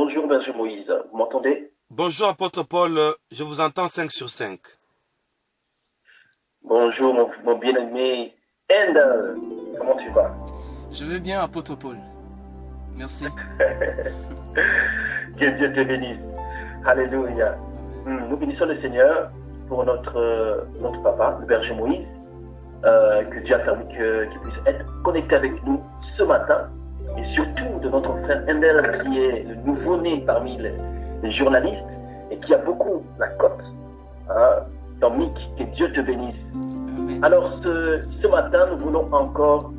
Bonjour, Berger Moïse. Vous m'entendez? Bonjour, apôtre Paul. Je vous entends 5 sur 5. Bonjour, mon bien-aimé Endel. Comment tu vas? Je vais bien, apôtre Paul. Merci. Que Dieu te bénisse. Alléluia. Nous bénissons le Seigneur pour notre papa, le Berger Moïse, que Dieu a permis qu'il puisse être connecté avec nous ce matin, et surtout de notre frère Endel, qui est le nouveau-né parmi les journalistes et qui a beaucoup la cote dans Mick. Que Dieu te bénisse. Amen. Alors ce matin, nous voulons encore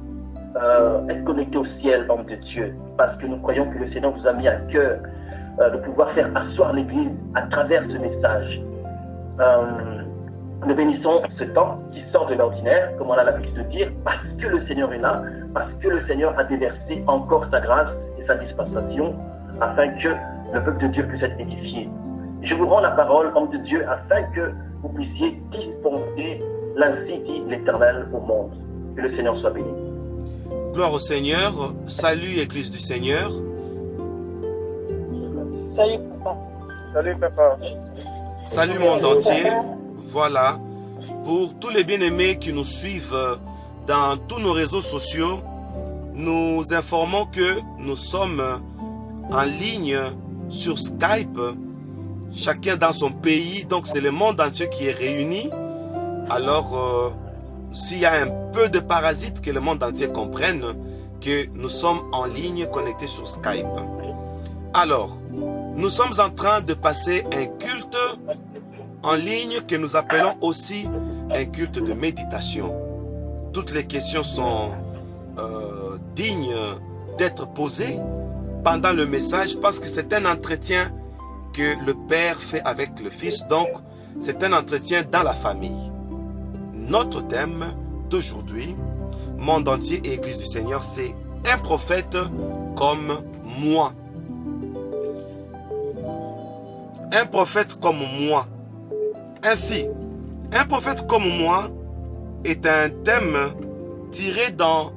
être connectés au ciel, homme de Dieu, parce que nous croyons que le Seigneur vous a mis à cœur de pouvoir faire asseoir l'Église à travers ce message. Nous bénissons ce temps qui sort de l'ordinaire, comme on a l'habitude de dire, parce que le Seigneur est là, parce que le Seigneur a déversé encore sa grâce et sa dispensation, afin que le peuple de Dieu puisse être édifié. Je vous rends la parole, homme de Dieu, afin que vous puissiez dispenser l'ainsi dit l'Éternel au monde. Que le Seigneur soit béni. Gloire au Seigneur. Salut, Église du Seigneur. Salut papa. Salut papa. Salut, monde entier. Voilà. Pour tous les bien-aimés qui nous suivent dans tous nos réseaux sociaux, nous informons que nous sommes en ligne sur Skype, chacun dans son pays. Donc, c'est le monde entier qui est réuni. Alors, s'il y a un peu de parasites, que le monde entier comprenne que nous sommes en ligne connectés sur Skype. Alors, nous sommes en train de passer un culte en ligne que nous appelons aussi un culte de méditation. Toutes les questions sont dignes d'être posées pendant le message, parce que c'est un entretien que le Père fait avec le Fils. Donc, c'est un entretien dans la famille. Notre thème d'aujourd'hui, monde entier et Église du Seigneur, c'est un prophète comme moi. Un prophète comme moi. Ainsi, un prophète comme moi est un thème tiré dans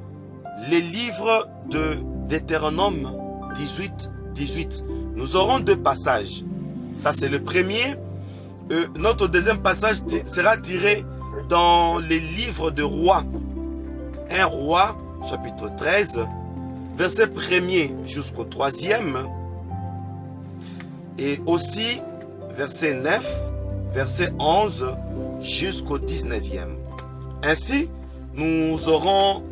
les livres de Deutéronome 18. Nous aurons 2 passages. Ça, c'est le premier. Notre deuxième passage sera tiré dans les livres de Rois. 1 Roi, chapitre 13, verset 1er jusqu'au 3e. Et aussi, verset 9, verset 11 jusqu'au 19e. Ainsi, nous aurons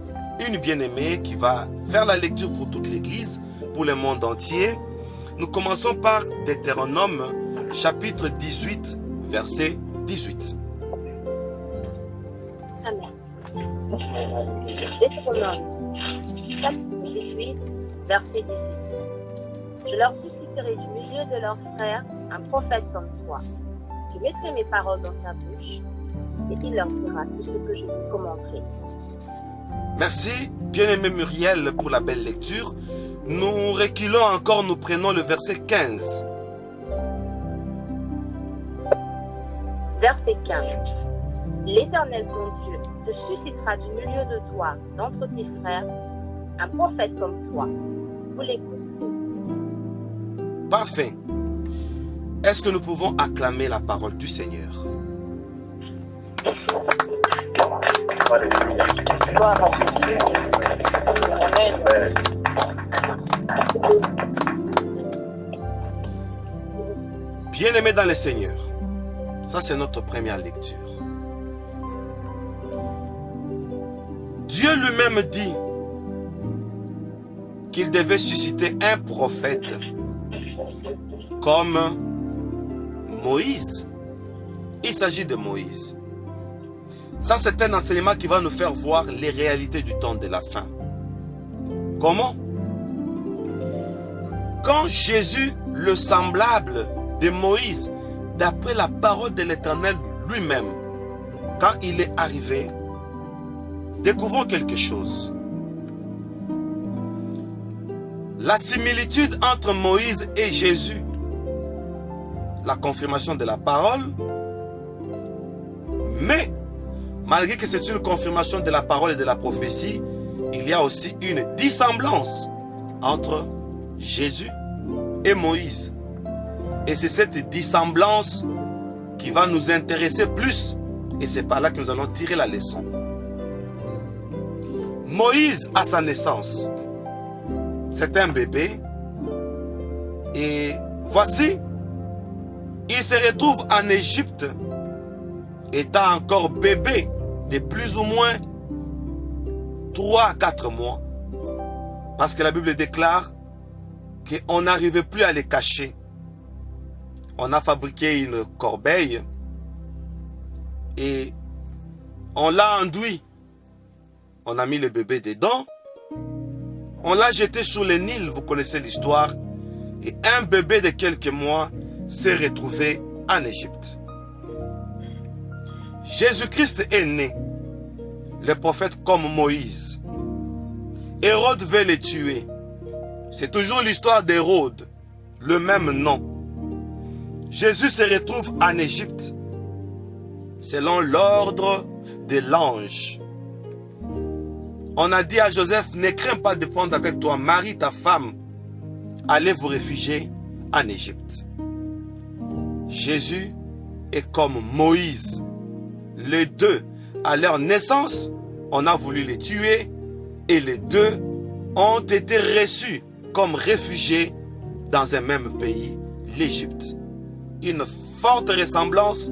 une bien-aimée qui va faire la lecture pour toute l'Église, pour le monde entier. Nous commençons par Deutéronome, chapitre 18, verset 18. Amen. Deutéronome, chapitre 18, verset 18. Je leur susciterai du milieu de leurs frères un prophète comme toi. Je mettrai mes paroles dans sa bouche et il leur dira tout ce que je lui commanderai. Merci, bien-aimé Muriel, pour la belle lecture. Nous reculons encore, nous prenons le verset 15. Verset 15. L'Éternel ton Dieu te suscitera du milieu de toi, d'entre tes frères, un prophète comme toi. Vous l'écoutez. Parfait. Est-ce que nous pouvons acclamer la parole du Seigneur? Alléluia. Gloire à Jésus. Amen. Bien-aimés dans le Seigneur, ça c'est notre première lecture. Dieu lui-même dit qu'il devait susciter un prophète comme Moïse. Il s'agit de Moïse. Ça, c'est un enseignement qui va nous faire voir les réalités du temps de la fin. Comment? Quand Jésus, le semblable de Moïse, d'après la parole de l'Éternel lui-même, quand il est arrivé, découvrons quelque chose. La similitude entre Moïse et Jésus, la confirmation de la parole, mais malgré que c'est une confirmation de la parole et de la prophétie, il y a aussi une dissemblance entre Jésus et Moïse. Et c'est cette dissemblance qui va nous intéresser plus. Et c'est par là que nous allons tirer la leçon. Moïse, à sa naissance, c'est un bébé. Et voici, il se retrouve en Égypte, étant encore bébé de plus ou moins 3 à 4 mois. Parce que la Bible déclare qu'on n'arrivait plus à les cacher. On a fabriqué une corbeille et on l'a enduit. On a mis le bébé dedans. On l'a jeté sur le Nil, vous connaissez l'histoire. Et un bébé de quelques mois s'est retrouvé en Égypte. Jésus-Christ est né, le prophète comme Moïse. Hérode veut le tuer. C'est toujours l'histoire d'Hérode, le même nom. Jésus se retrouve en Égypte, selon l'ordre de l'ange. On a dit à Joseph, ne crains pas de prendre avec toi Marie, ta femme. Allez vous réfugier en Égypte. Jésus est comme Moïse. Les deux, à leur naissance, on a voulu les tuer et les deux ont été reçus comme réfugiés dans un même pays, l'Égypte. Une forte ressemblance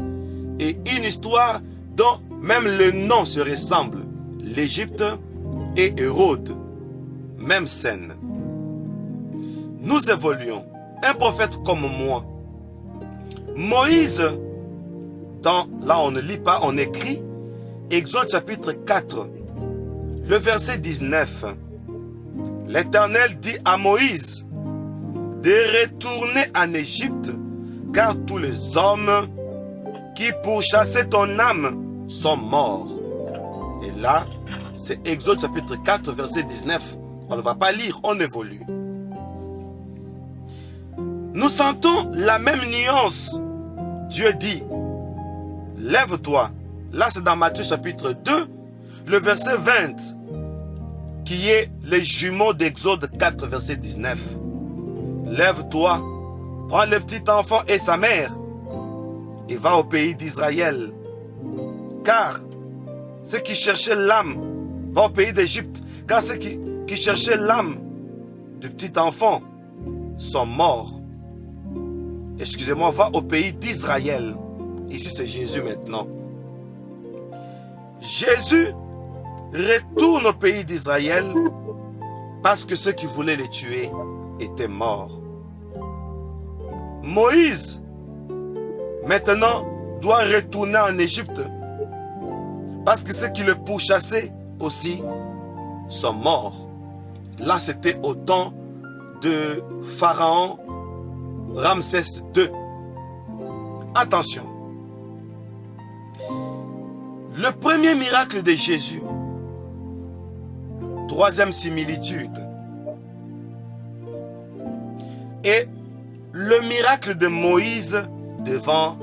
et une histoire dont même le nom se ressemble. L'Égypte et Hérode, même scène. Nous évoluons. Un prophète comme moi. Moïse, là on ne lit pas, on écrit. Exode chapitre 4, le verset 19. L'Éternel dit à Moïse de retourner en Égypte, car tous les hommes qui pourchassaient ton âme sont morts. Et là, c'est Exode chapitre 4, verset 19. On ne va pas lire, on évolue. Nous sentons la même nuance. Dieu dit, lève-toi. Là, c'est dans Matthieu chapitre 2, le verset 20, qui est les jumeaux d'Exode 4, verset 19. Lève-toi, prends le petit enfant et sa mère, et va au pays d'Israël. Car ceux qui cherchaient l'âme, va au pays d'Égypte, car ceux qui cherchaient l'âme du petit enfant sont morts. Excusez-moi, va au pays d'Israël. Ici, c'est Jésus maintenant. Jésus retourne au pays d'Israël parce que ceux qui voulaient les tuer étaient morts. Moïse, maintenant, doit retourner en Égypte parce que ceux qui le pourchassaient aussi sont morts. Là, c'était au temps de Pharaon Ramsès II. Attention. Le premier miracle de Jésus, troisième similitude, est le miracle de Moïse devant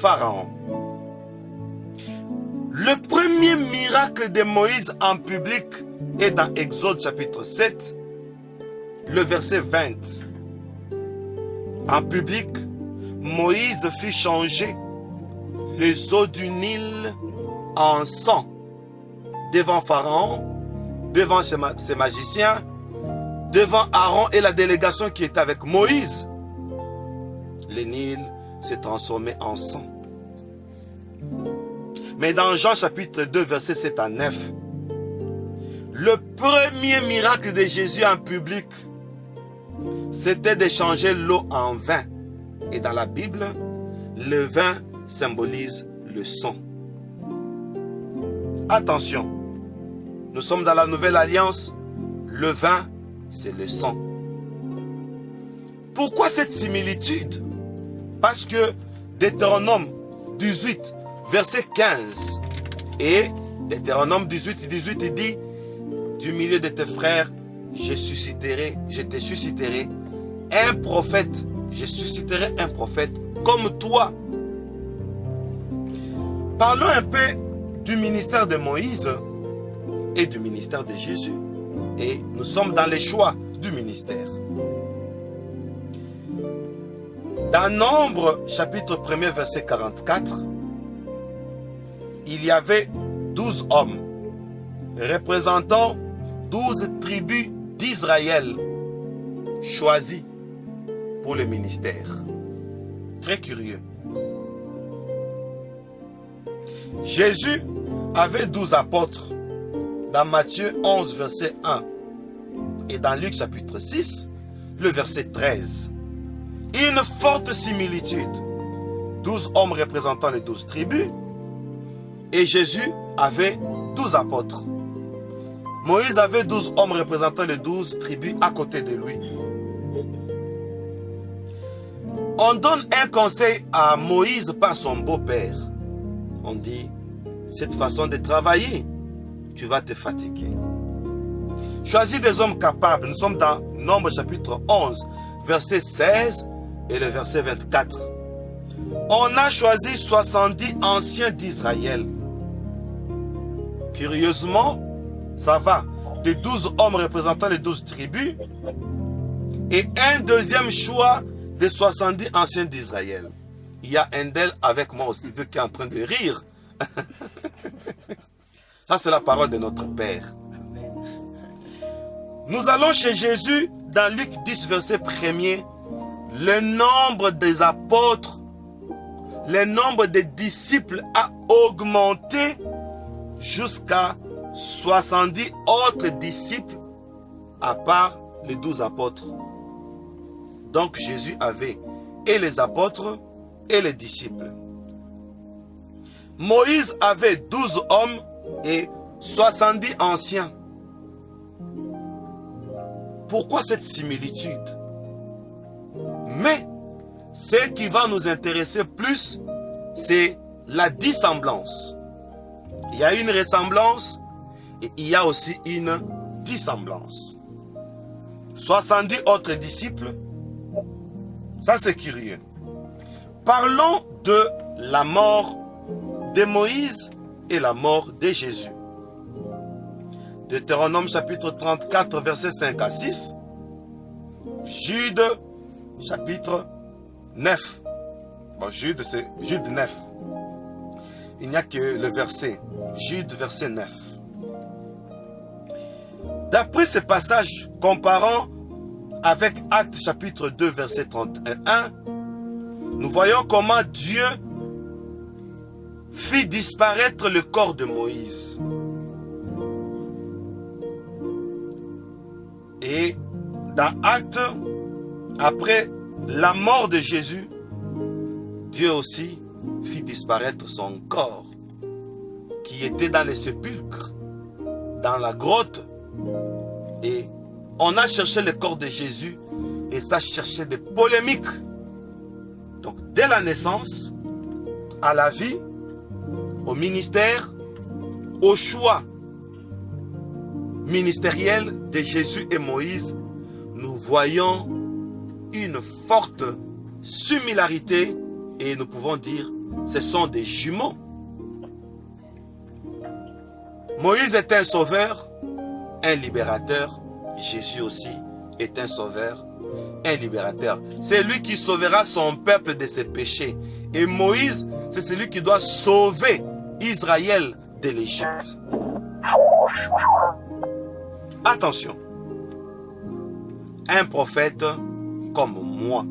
Pharaon. Le premier miracle de Moïse en public est dans Exode chapitre 7, le verset 20. En public, Moïse fit changer les eaux du Nil en sang devant Pharaon, devant ses magiciens, devant Aaron et la délégation qui était avec Moïse. Le Nil s'est transformé en sang. Mais dans Jean chapitre 2, versets 7 à 9, le premier miracle de Jésus en public, c'était de changer l'eau en vin. Et dans la Bible, le vin symbolise le sang. Attention, nous sommes dans la nouvelle alliance. Le vin, c'est le sang. Pourquoi cette similitude? Parce que Deutéronome 18, verset 15 et Deutéronome 18, 18, il dit, du milieu de tes frères, je te susciterai un prophète. Je susciterai un prophète comme toi. Parlons un peu du ministère de Moïse et du ministère de Jésus. Et nous sommes dans les choix du ministère. Dans Nombre, chapitre 1er, verset 44, il y avait 12 hommes représentant 12 tribus d'Israël choisis pour le ministère. Très curieux. Jésus avait 12 apôtres dans Matthieu 11, verset 1 et dans Luc chapitre 6, le verset 13. Une forte similitude. 12 hommes représentant les 12 tribus et Jésus avait 12 apôtres. Moïse avait 12 hommes représentant les 12 tribus à côté de lui. On donne un conseil à Moïse par son beau-père. On dit, cette façon de travailler, tu vas te fatiguer. Choisis des hommes capables. Nous sommes dans Nombre chapitre 11, verset 16 et le verset 24. On a choisi 70 anciens d'Israël. Curieusement, ça va de 12 hommes représentant les 12 tribus et un deuxième choix de 70 anciens d'Israël. Il y a un d'elle avec moi aussi qui est en train de rire. Ça, c'est la parole de notre Père. Nous allons chez Jésus dans Luc 10, verset 1er. Le nombre des apôtres, le nombre des disciples a augmenté jusqu'à 70 autres disciples à part les 12 apôtres. Donc Jésus avait et les apôtres et les disciples. Moïse avait 12 hommes et 70 anciens. Pourquoi cette similitude? Mais ce qui va nous intéresser plus, c'est la dissemblance. Il y a une ressemblance et il y a aussi une dissemblance. 70 autres disciples, ça c'est curieux. Parlons de la mort de Moïse et la mort de Jésus. Deutéronome chapitre 34, versets 5 à 6. Jude chapitre 9. Bon, Jude, c'est Jude 9. Il n'y a que le verset. Jude, verset 9. D'après ce passage, comparant avec Actes chapitre 2, verset 31, nous voyons comment Dieu fit disparaître le corps de Moïse. Et dans Actes, après la mort de Jésus, Dieu aussi fit disparaître son corps, qui était dans les sépulcres, dans la grotte. Et on a cherché le corps de Jésus, et ça cherchait des polémiques. Donc, dès la naissance, à la vie, au ministère, au choix ministériel de Jésus et Moïse, nous voyons une forte similarité et nous pouvons dire ce sont des jumeaux. Moïse est un sauveur, un libérateur. Jésus aussi est un sauveur, un libérateur. C'est lui qui sauvera son peuple de ses péchés. Et Moïse, c'est celui qui doit sauver Israël de l'Égypte. Attention, un prophète comme moi.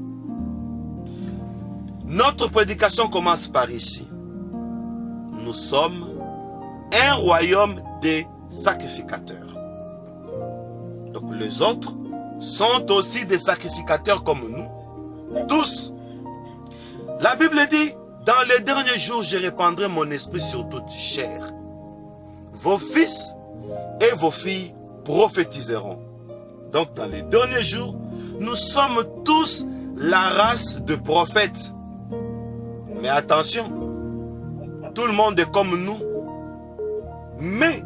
Notre prédication commence par ici. Nous sommes un royaume des sacrificateurs. Donc les autres sont aussi des sacrificateurs comme nous, tous. La Bible dit, dans les derniers jours, je répandrai mon esprit sur toute chair. Vos fils et vos filles prophétiseront. Donc dans les derniers jours, nous sommes tous la race de prophètes. Mais attention, tout le monde est comme nous. Mais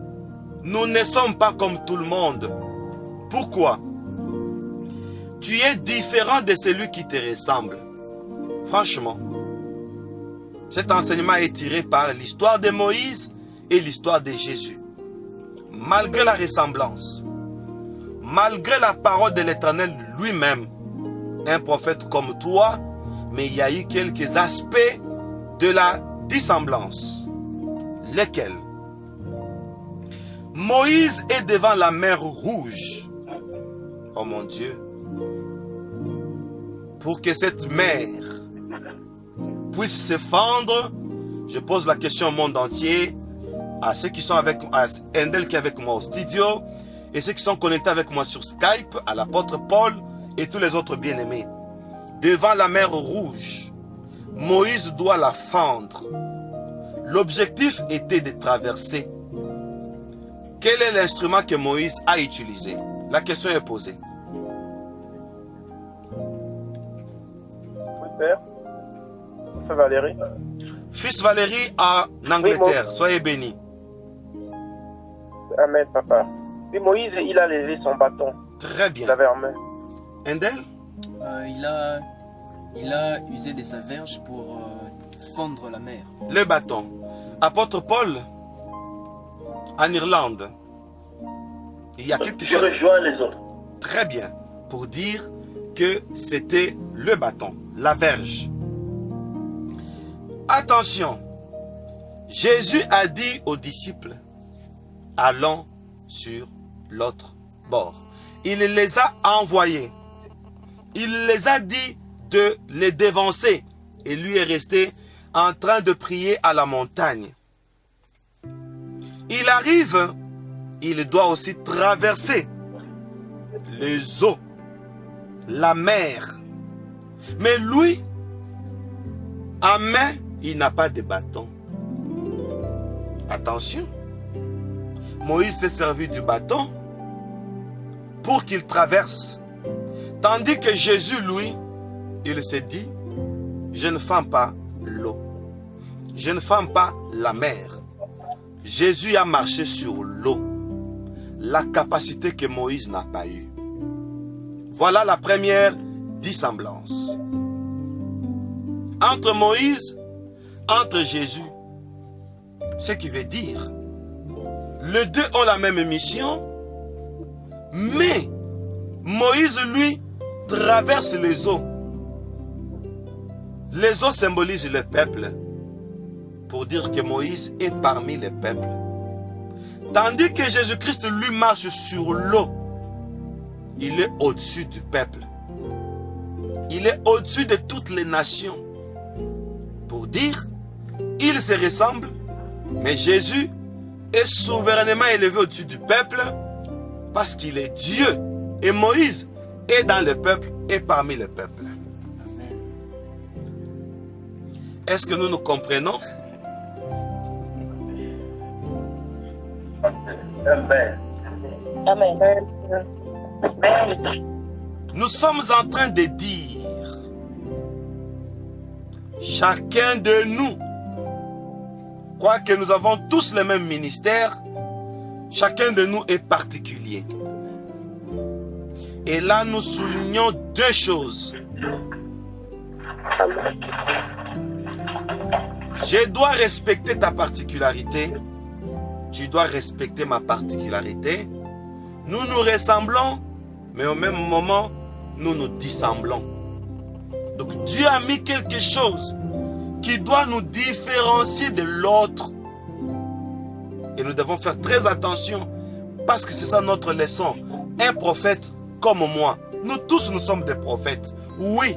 nous ne sommes pas comme tout le monde. Pourquoi? Tu es différent de celui qui te ressemble. Franchement, cet enseignement est tiré par l'histoire de Moïse et l'histoire de Jésus. Malgré la ressemblance, malgré la parole de l'Éternel lui-même, un prophète comme toi mais il y a eu quelques aspects de la dissemblance. Lesquels? Moïse est devant la mer Rouge. Oh mon Dieu. Pour que cette mer puisse se fendre, je pose la question au monde entier, à ceux qui sont avec à Endel qui est avec moi au studio, et ceux qui sont connectés avec moi sur Skype, à l'apôtre Paul et tous les autres bien-aimés. Devant la mer Rouge, Moïse doit la fendre. L'objectif était de traverser. Quel est l'instrument que Moïse a utilisé? La question est posée. Oui, Père. C'est Valérie. Fils Valérie en Angleterre, oui, soyez bénis. Amen, papa. Oui, Moïse, il a levé son bâton. Très bien. Il l'avait en main. Endel? Il a usé de sa verge pour fondre la mer. Le bâton. Apôtre Paul, en Irlande, il y a quelque chose. Je rejoins les autres. Très bien. Pour dire que c'était le bâton, la verge. Attention. Jésus a dit aux disciples, allons sur l'autre bord. Il les a envoyés. Il les a dit de les dévancer. Et lui est resté en train de prier à la montagne. Il arrive, il doit aussi traverser les eaux, la mer. Mais lui, en main, il n'a pas de bâton. Attention, Moïse s'est servi du bâton pour qu'il traverse. Tandis que Jésus, lui, il s'est dit, je ne fends pas l'eau. Je ne fends pas la mer. Jésus a marché sur l'eau. La capacité que Moïse n'a pas eue. Voilà la première dissemblance. Entre Moïse, entre Jésus. Ce qui veut dire, les deux ont la même mission, mais Moïse, lui, traverse les eaux. Les eaux symbolisent le peuple, pour dire que Moïse est parmi les peuples. Tandis que Jésus-Christ, lui, marche sur l'eau. Il est au-dessus du peuple. Il est au-dessus de toutes les nations. Pour dire, ils se ressemblent, mais Jésus est souverainement élevé au-dessus du peuple parce qu'il est Dieu. Et Moïse est dans le peuple et parmi le peuple. Est-ce que nous nous comprenons? Amen. Amen. Nous sommes en train de dire, chacun de nous, quoique nous avons tous le même ministère, chacun de nous est particulier. Et là, nous soulignons deux choses. Je dois respecter ta particularité. Tu dois respecter ma particularité. Nous nous ressemblons, mais au même moment, nous nous dissemblons. Donc Dieu a mis quelque chose qui doit nous différencier de l'autre. Et nous devons faire très attention parce que c'est ça notre leçon. Un prophète comme moi, nous tous nous sommes des prophètes. Oui,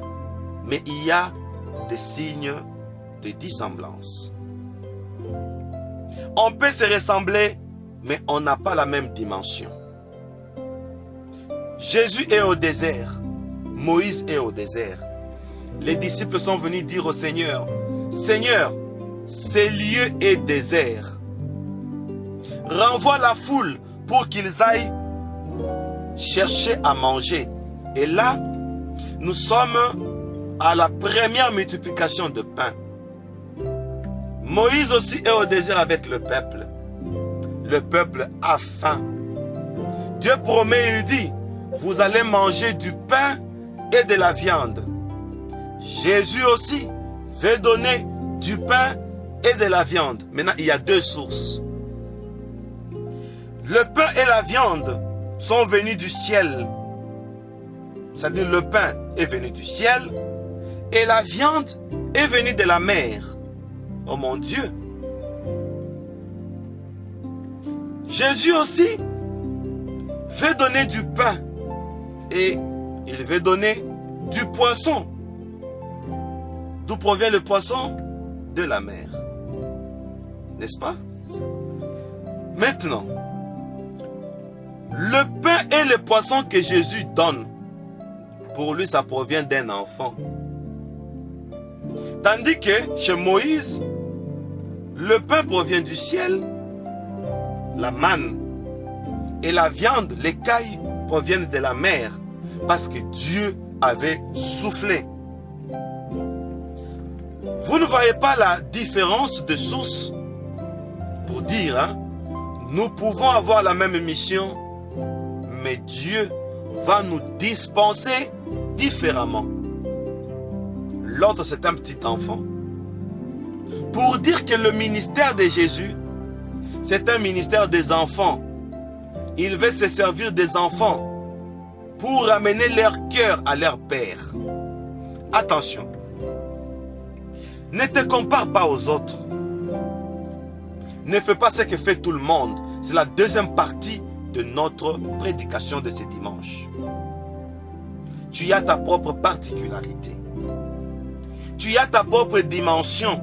mais il y a des signes de dissemblance. On peut se ressembler, mais on n'a pas la même dimension. Jésus est au désert. Moïse est au désert. Les disciples sont venus dire au Seigneur, Seigneur, ce lieu est désert. Renvoie la foule pour qu'ils aillent chercher à manger. Et là, nous sommes à la première multiplication de pain. Moïse aussi est au désert avec le peuple. Le peuple a faim. Dieu promet, il dit, vous allez manger du pain et de la viande. Jésus aussi veut donner du pain et de la viande. Maintenant, il y a deux sources. Le pain et la viande sont venus du ciel. C'est-à-dire le pain est venu du ciel et la viande est venue de la mer. Oh mon Dieu! Jésus aussi veut donner du pain et il veut donner du poisson. D'où provient le poisson? De la mer. N'est-ce pas? Maintenant, le pain et le poisson que Jésus donne, pour lui, ça provient d'un enfant. Tandis que chez Moïse, le pain provient du ciel, la manne, et la viande, l'écaille, proviennent de la mer, parce que Dieu avait soufflé. Vous ne voyez pas la différence de source? Pour dire, hein, nous pouvons avoir la même mission, mais Dieu va nous dispenser différemment. L'autre, c'est un petit enfant. Pour dire que le ministère de Jésus, c'est un ministère des enfants. Il veut se servir des enfants pour amener leur cœur à leur Père. Attention, ne te compare pas aux autres. Ne fais pas ce que fait tout le monde. C'est la deuxième partie de notre prédication de ce dimanche. Tu as ta propre particularité. Tu as ta propre dimension.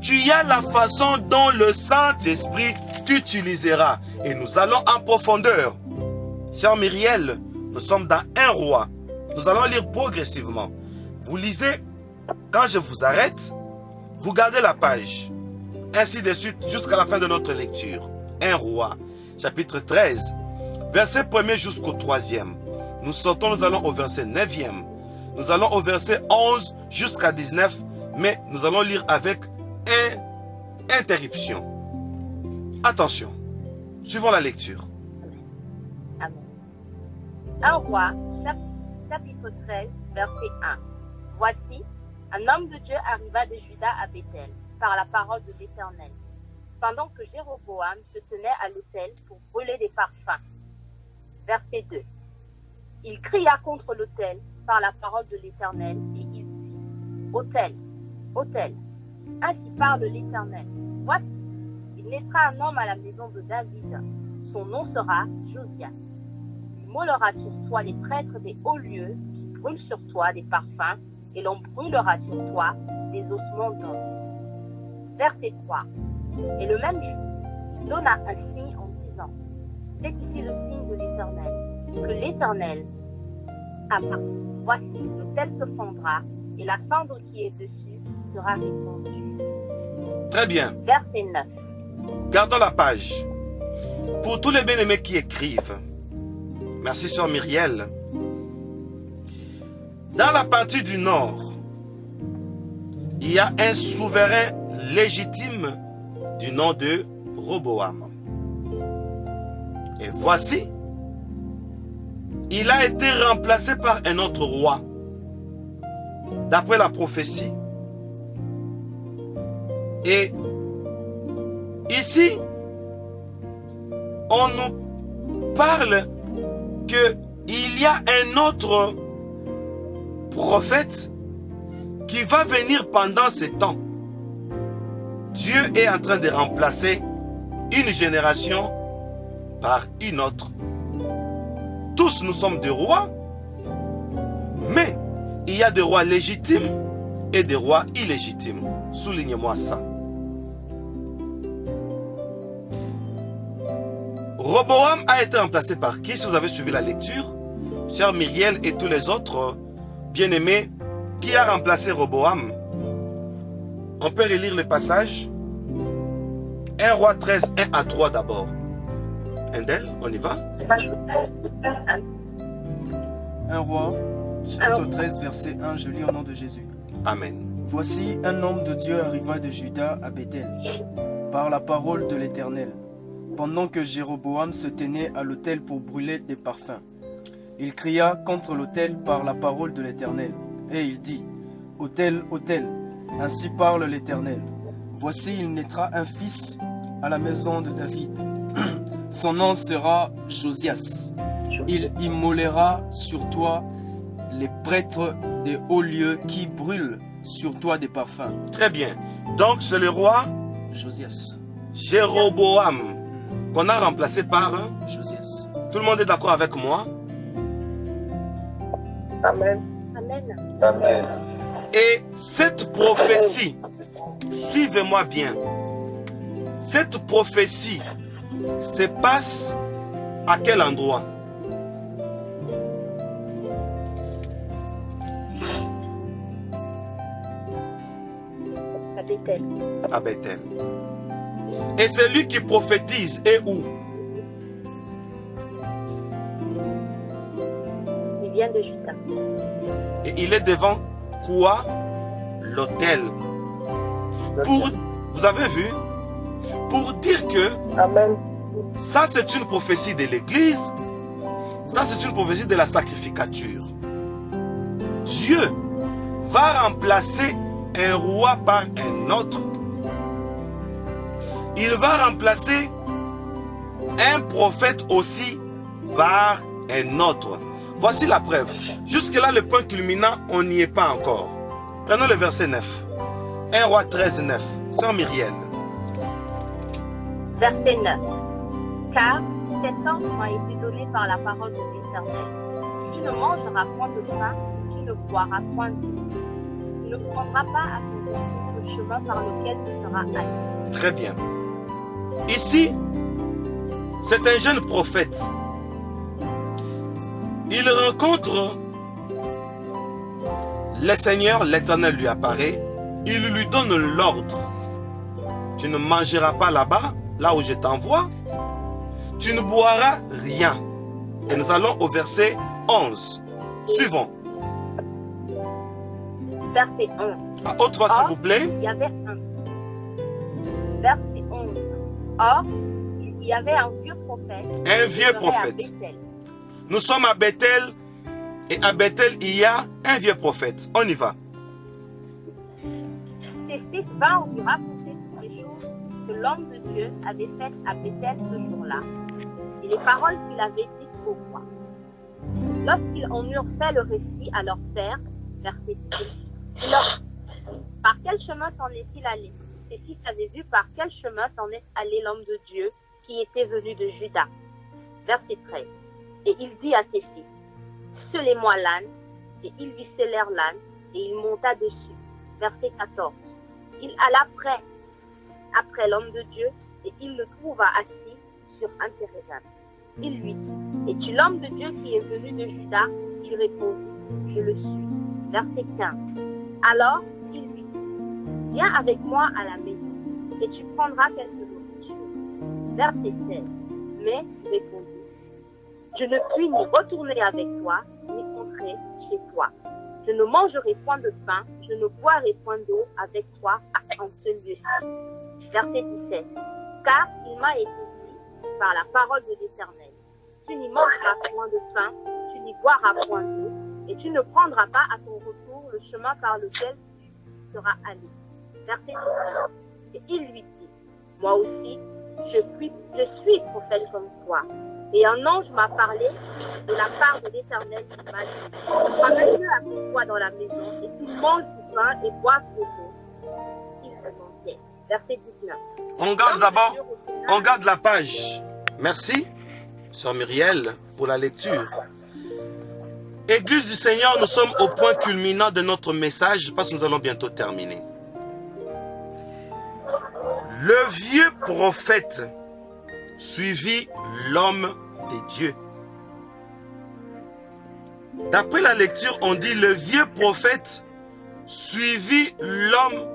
Tu as la façon dont le Saint-Esprit t'utilisera. Et nous allons en profondeur. Sœur Myriel, nous sommes dans 1 Roi. Nous allons lire progressivement. Vous lisez, quand je vous arrête, vous gardez la page. Ainsi de suite jusqu'à la fin de notre lecture. 1 Roi, chapitre 13, verset 1er jusqu'au 3e. Nous sortons, nous allons au verset 9e. Nous allons au verset 11 jusqu'à 19, mais nous allons lire avec interruption. Attention, suivons la lecture. Amen. 1 Roi, chapitre 13, verset 1. Voici, un homme de Dieu arriva de Juda à Bethel, par la parole de l'Éternel, pendant que Jéroboam se tenait à l'autel pour brûler des parfums. Verset 2. Il cria contre l'autel par la parole de l'Éternel, et il dit, Autel, autel, ainsi parle l'Éternel. Voici, il naîtra un homme à la maison de David. Son nom sera Josias. Il mollera sur toi les prêtres des hauts lieux, qui brûlent sur toi des parfums, et l'on brûlera sur toi des ossements d'hommes. Verset 3. Et le même jour, il donna un signe en disant, c'est ici le signe de l'Éternel, que l'Éternel a parlé. Voici, l'autel se fondra, et la cendre qui est dessus sera répandue. Très bien. Verset 9. Gardons la page. Pour tous les bien-aimés qui écrivent, merci sœur Myriel. Dans la partie du nord, il y a un souverain légitime du nom de Roboam. Et voici, il a été remplacé par un autre roi, d'après la prophétie. Et ici, on nous parle qu'il y a un autre prophète qui va venir pendant ce temps. Dieu est en train de remplacer une génération par une autre. Tous nous sommes des rois, mais il y a des rois légitimes et des rois illégitimes. Soulignez-moi ça. Roboam a été remplacé par qui? Si vous avez suivi la lecture, sœur Myriel et tous les autres bien-aimés, qui a remplacé Roboam? On peut relire le passage. 1 Roi 13, 1 à 3 d'abord. Endel, on y va? 1 Roi, chapitre 13, verset 1, je lis au nom de Jésus. Amen. Voici un homme de Dieu arriva de Juda à Bethel, par la parole de l'Éternel, pendant que Jéroboam se tenait à l'autel pour brûler des parfums. Il cria contre l'autel par la parole de l'Éternel, et il dit, Autel, autel, ainsi parle l'Éternel. Voici, il naîtra un fils à la maison de David. Son nom sera Josias. Il immolera sur toi les prêtres des hauts lieux qui brûlent sur toi des parfums. Très bien. Donc c'est le roi Josias. Jéroboam qu'on a remplacé par... Josias. Tout le monde est d'accord avec moi? Amen. Amen. Amen. Et cette prophétie, suivez-moi bien, cette prophétie se passe à quel endroit? À Bethel. À Bethel. Et celui qui prophétise est où? Il vient de Juda. Et il est devant quoi? L'autel. Vous avez vu? Pour dire que Amen. ça c'est une prophétie de l'église, ça c'est une prophétie de la sacrificature. Dieu va remplacer un roi par un autre. Il va remplacer un prophète aussi par un autre. Voici la preuve. Jusque-là, le point culminant, on n'y est pas encore. Prenons le verset 9. 1 Roi 13, 9. Sœur Myriel. Verset 9. Car cet ordre m'a été donné par la parole de l'Éternel. Tu ne mangeras point de pain, tu ne boiras point d'eau. Tu ne prendras pas à ton retour le chemin par lequel tu seras allé. Très bien. Ici, c'est un jeune prophète. Il rencontre le Seigneur, l'Éternel lui apparaît. Il lui donne l'ordre. Tu ne mangeras pas là-bas, là où je t'envoie. Tu ne boiras rien. Et nous allons au verset 11. Suivons. Verset 11. À haute voix, s'il vous plaît. Il y avait un. Verset 11. Or, il y avait un vieux prophète. Un vieux qui demeurait à prophète. Bethel. Nous sommes à Bethel. Et à Bethel, il y a un vieux prophète. On y va. Ses fils vinrent lui raconter toutes les choses que l'homme de Dieu avait faites à Bethel ce jour-là, et les paroles qu'il avait dites au roi. Lorsqu'ils en eurent fait le récit à leur père, verset 6, par quel chemin s'en est-il allé? Ses fils avaient vu par quel chemin s'en est allé l'homme de Dieu qui était venu de Juda. Verset 13. Et il dit à ses fils, scellez-moi l'âne, et ils lui scellèrent l'âne, et il monta dessus. Verset 14. Il alla après l'homme de Dieu, et il le trouva assis sur un térébinthe. Il lui dit, es-tu l'homme de Dieu qui est venu de Juda? Il répondit, je le suis. Verset 15. Alors, il lui dit, viens avec moi à la maison, et tu prendras quelque nourriture. Verset 16. Mais, répondit, je ne puis ni retourner avec toi, ni entrer chez toi. Je ne mangerai point de pain, je ne boirai point d'eau avec toi en ce lieu-ci. Verset 17. Car il m'a été dit par la parole de l'Éternel, tu n'y mangeras point de pain, tu n'y boiras point d'eau, et tu ne prendras pas à ton retour le chemin par lequel tu seras allé. Verset 19. Et il lui dit, moi aussi, je suis prophète comme toi. Et un ange m'a parlé de la part de l'Éternel qui m'a dit, ramène-le avec toi dans la maison, et qu'il mange du pain et boive de l'eau. Il répondait. Verset 19. On garde d'abord, on garde la page. Merci, sœur Myriel, pour la lecture. Église du Seigneur, nous sommes au point culminant de notre message parce que nous allons bientôt terminer. Le vieux prophète suivit l'homme de Dieu. D'après la lecture, on dit le vieux prophète suivit l'homme.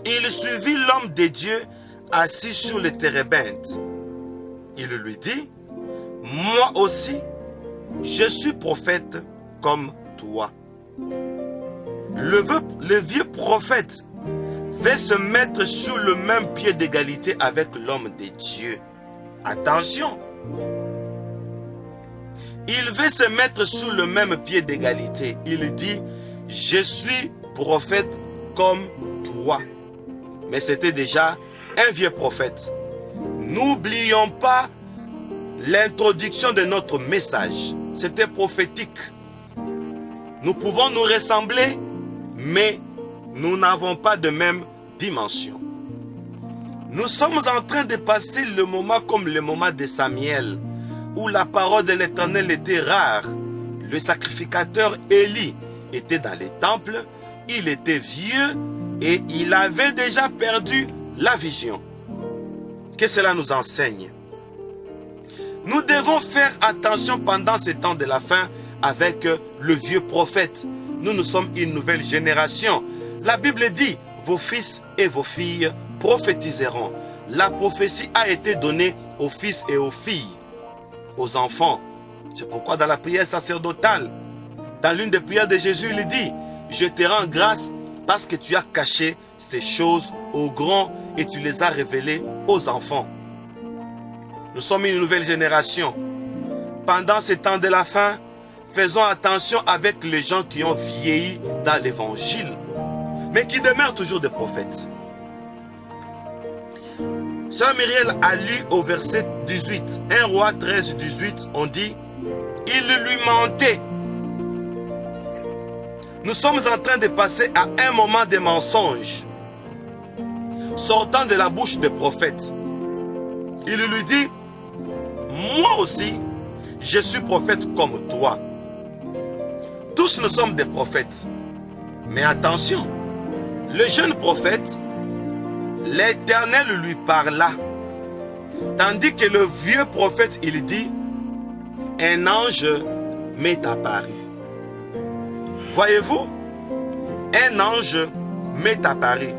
Il suivit l'homme de Dieu assis sur le térébinthe. Il lui dit, moi aussi, je suis prophète comme toi. Le vieux prophète veut se mettre sur le même pied d'égalité avec l'homme de Dieu. Attention! Il veut se mettre sur le même pied d'égalité. Il dit, je suis prophète comme toi. Mais c'était déjà un vieux prophète. N'oublions pas l'introduction de notre message. C'était prophétique. Nous pouvons nous ressembler, mais nous n'avons pas de même dimension. Nous sommes en train de passer le moment comme le moment de Samuel, où la parole de l'Éternel était rare. Le sacrificateur Élie était dans les temples, il était vieux et il avait déjà perdu la vision. Que cela nous enseigne? Nous devons faire attention pendant ces temps de la fin avec le vieux prophète. Nous sommes une nouvelle génération. La Bible dit, vos fils et vos filles prophétiseront. La prophétie a été donnée aux fils et aux filles, aux enfants. C'est pourquoi dans la prière sacerdotale, dans l'une des prières de Jésus, il dit, je te rends grâce parce que tu as caché ces choses aux grands et tu les as révélées aux enfants. Nous sommes une nouvelle génération. Pendant ces temps de la fin, faisons attention avec les gens qui ont vieilli dans l'évangile, mais qui demeurent toujours des prophètes. Sœur Myriel a lu au verset 18, 1 Roi 13, 18, on dit, il lui mentait. Nous sommes en train de passer à un moment de mensonge, sortant de la bouche des prophètes. Il lui dit, moi aussi, je suis prophète comme toi. Tous nous sommes des prophètes. Mais attention, le jeune prophète, l'Éternel lui parla. Tandis que le vieux prophète, il dit, un ange m'est apparu. Voyez-vous, un ange m'est apparu.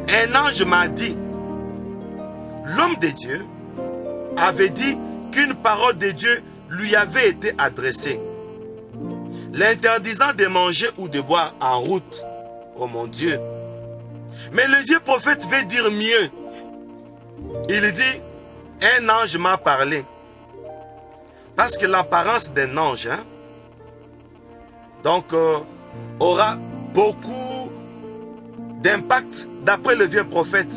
Un ange m'a dit, l'homme de Dieu avait dit qu'une parole de Dieu lui avait été adressée, l'interdisant de manger ou de boire en route. Oh mon Dieu! Mais le vieux prophète veut dire mieux. Il dit, un ange m'a parlé. Parce que l'apparence d'un ange, aura beaucoup d'impact d'après le vieux prophète.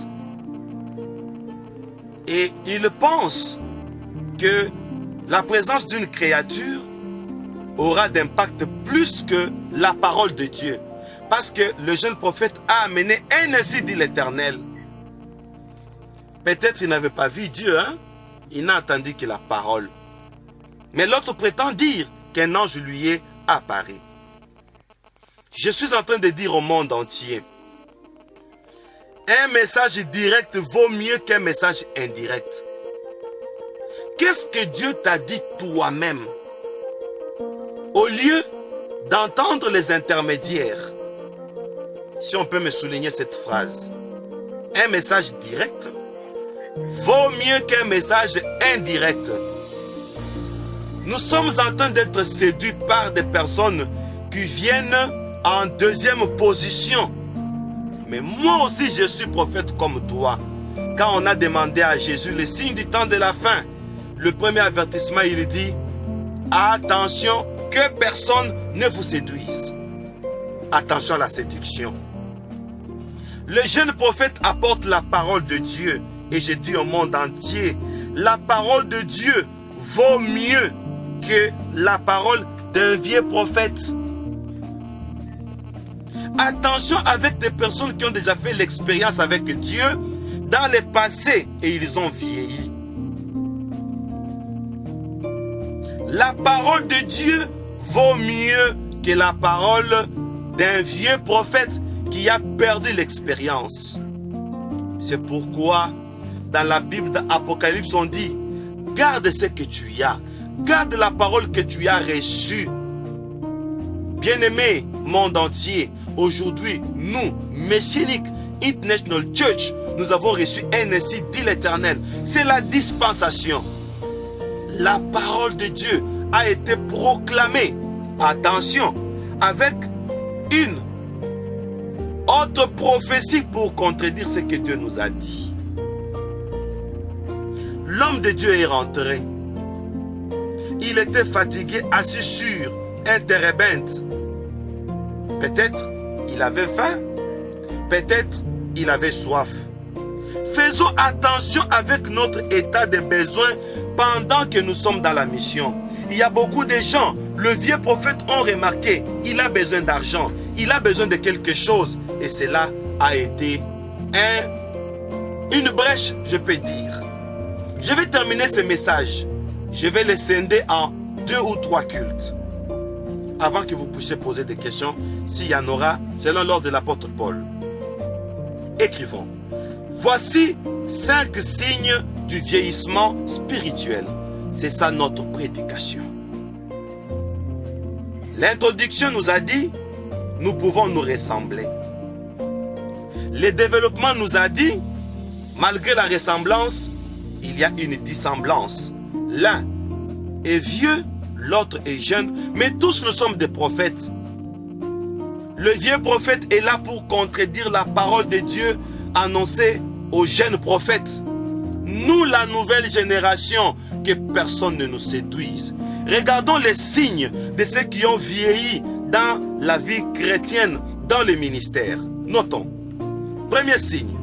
Et il pense que la présence d'une créature aura d'impact plus que la parole de Dieu. Parce que le jeune prophète a amené un ainsi dit l'Éternel. Peut-être il n'avait pas vu Dieu, il n'a entendu que la parole. Mais l'autre prétend dire qu'un ange lui est apparu. Je suis en train de dire au monde entier, un message direct vaut mieux qu'un message indirect. Qu'est-ce que Dieu t'a dit toi-même? Au lieu d'entendre les intermédiaires, si on peut me souligner cette phrase, un message direct vaut mieux qu'un message indirect. Nous sommes en train d'être séduits par des personnes qui viennent en deuxième position. Mais moi aussi je suis prophète comme toi. Quand on a demandé à Jésus le signe du temps de la fin, le premier avertissement, il dit, attention que personne ne vous séduise. Attention à la séduction. Le jeune prophète apporte la parole de Dieu. Et je dis au monde entier, la parole de Dieu vaut mieux que la parole d'un vieux prophète. Attention avec des personnes qui ont déjà fait l'expérience avec Dieu dans le passé et ils ont vieilli. La parole de Dieu vaut mieux que la parole d'un vieux prophète qui a perdu l'expérience. C'est pourquoi dans la Bible d'Apocalypse on dit, garde ce que tu as, garde la parole que tu as reçue. Bien-aimé monde entier, aujourd'hui, nous, Messianic International Church, nous avons reçu un ainsi dit l'Éternel. C'est la dispensation. La parole de Dieu a été proclamée, attention, avec une autre prophétie pour contredire ce que Dieu nous a dit. L'homme de Dieu est rentré. Il était fatigué, assis sur un térébinthe. Peut-être il avait faim, peut-être il avait soif. Faisons attention avec notre état de besoin pendant que nous sommes dans la mission. Il y a beaucoup de gens Le vieux prophète a remarqué, il a besoin d'argent, il a besoin de quelque chose. Et cela a été une brèche, je peux dire. Je vais terminer ce message. Je vais le scinder en 2 ou 3 cultes. Avant que vous puissiez poser des questions, s'il y en aura, selon l'ordre de l'apôtre Paul. Écrivons. Voici 5 signes du vieillissement spirituel. C'est ça notre prédication. L'introduction nous a dit, nous pouvons nous ressembler. Le développement nous a dit, malgré la ressemblance, il y a une dissemblance. L'un est vieux, l'autre est jeune, mais tous nous sommes des prophètes. Le vieux prophète est là pour contredire la parole de Dieu annoncée aux jeunes prophètes. Nous, la nouvelle génération, que personne ne nous séduise. Regardons les signes de ceux qui ont vieilli dans la vie chrétienne, dans le ministère. Notons. Premier signe.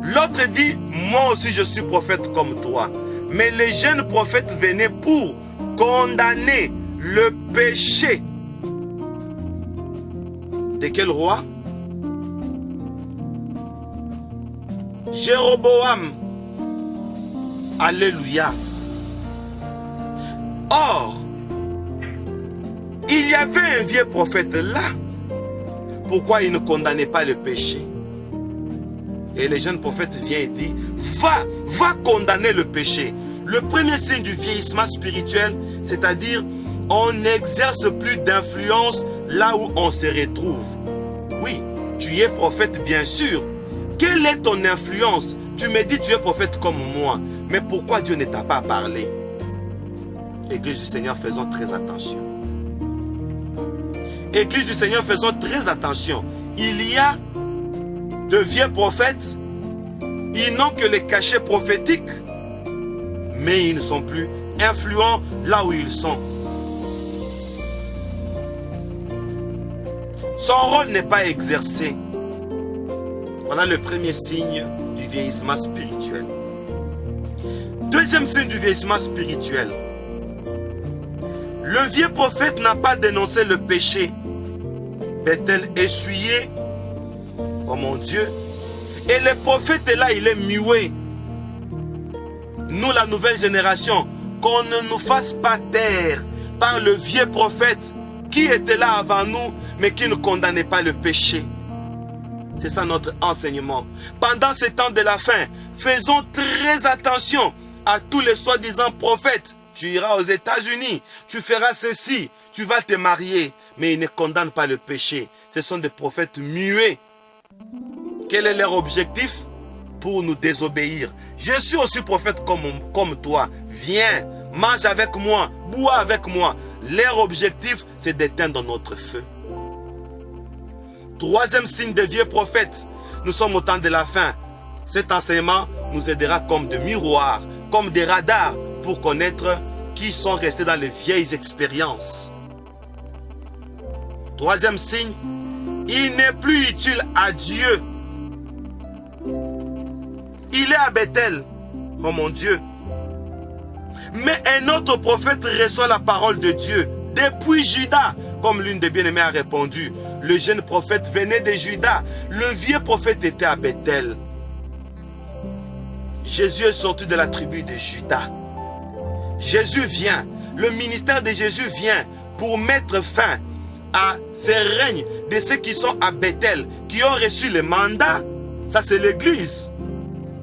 L'autre dit, moi aussi je suis prophète comme toi. Mais les jeunes prophètes venaient pour condamner le péché. De quel roi? Jéroboam. Alléluia. Or, il y avait un vieux prophète là. Pourquoi il ne condamnait pas le péché? Et le jeune prophète vient et dit, va condamner le péché. Le premier signe du vieillissement spirituel, c'est-à-dire, on n'exerce plus d'influence là où on se retrouve. Oui, tu es prophète bien sûr. Quelle est ton influence? Tu me dis tu es prophète comme moi. Mais pourquoi Dieu ne t'a pas parlé? Église du Seigneur, faisons très attention. Église du Seigneur, faisons très attention. Il y a de vieux prophètes. Ils n'ont que les cachets prophétiques. Mais ils ne sont plus influents là où ils sont. Son rôle n'est pas exercé. Voilà le premier signe du vieillissement spirituel. Deuxième signe du vieillissement spirituel. Le vieux prophète n'a pas dénoncé le péché. Peut-elle essuyer? Oh mon Dieu. Et le prophète est là, il est muet. Nous, la nouvelle génération, qu'on ne nous fasse pas taire par le vieux prophète qui était là avant nous, mais qui ne condamnait pas le péché. C'est ça notre enseignement. Pendant ces temps de la fin, faisons très attention à tous les soi-disant prophètes. Tu iras aux États-Unis, tu feras ceci, tu vas te marier, mais ils ne condamnent pas le péché. Ce sont des prophètes muets. Quel est leur objectif? Pour nous désobéir. Je suis aussi prophète comme toi. Viens, mange avec moi, bois avec moi. Leur objectif, c'est d'éteindre notre feu. Troisième signe de vieux prophète. Nous sommes au temps de la fin. Cet enseignement nous aidera comme de miroirs, comme des radars pour connaître qui sont restés dans les vieilles expériences. Troisième signe, il n'est plus utile à Dieu. Il est à Bethel. Oh mon Dieu. Mais un autre prophète reçoit la parole de Dieu depuis Juda. Comme l'une des bien-aimées a répondu, le jeune prophète venait de Juda. Le vieux prophète était à Bethel. Jésus est sorti de la tribu de Juda. Jésus vient. Le ministère de Jésus vient pour mettre fin à ces règnes de ceux qui sont à Bethel, qui ont reçu le mandat. Ça, c'est l'Église.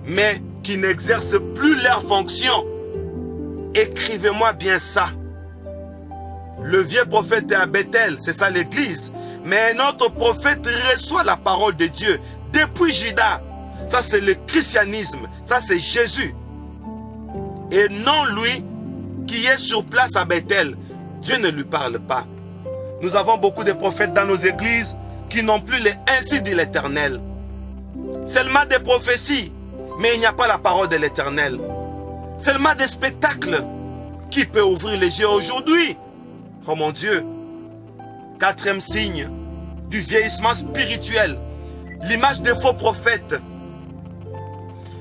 Mais qui n'exercent plus leur fonction. Écrivez-moi bien ça. Le vieux prophète est à Bethel, c'est ça l'Église. Mais un autre prophète reçoit la parole de Dieu depuis Juda. Ça, c'est le christianisme. Ça, c'est Jésus. Et non lui qui est sur place à Bethel. Dieu ne lui parle pas. Nous avons beaucoup de prophètes dans nos églises qui n'ont plus les ainsi dit l'Éternel. Seulement des prophéties, mais il n'y a pas la parole de l'Éternel. Seulement des spectacles. Qui peut ouvrir les yeux aujourd'hui? Oh mon Dieu. Quatrième signe du vieillissement spirituel. L'image des faux prophètes.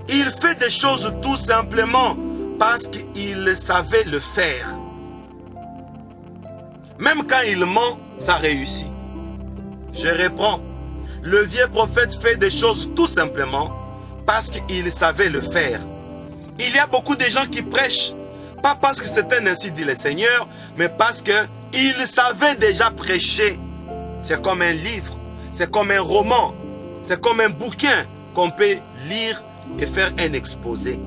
Il fait des choses tout simplement parce qu'il savait le faire. Même quand il ment, ça réussit. Je reprends. Le vieux prophète fait des choses tout simplement parce qu'il savait le faire. Il y a beaucoup de gens qui prêchent, pas parce que c'était ainsi dit le Seigneur, mais parce qu'ils savaient déjà prêcher. C'est comme un livre, c'est comme un roman, c'est comme un bouquin qu'on peut lire et faire un exposé.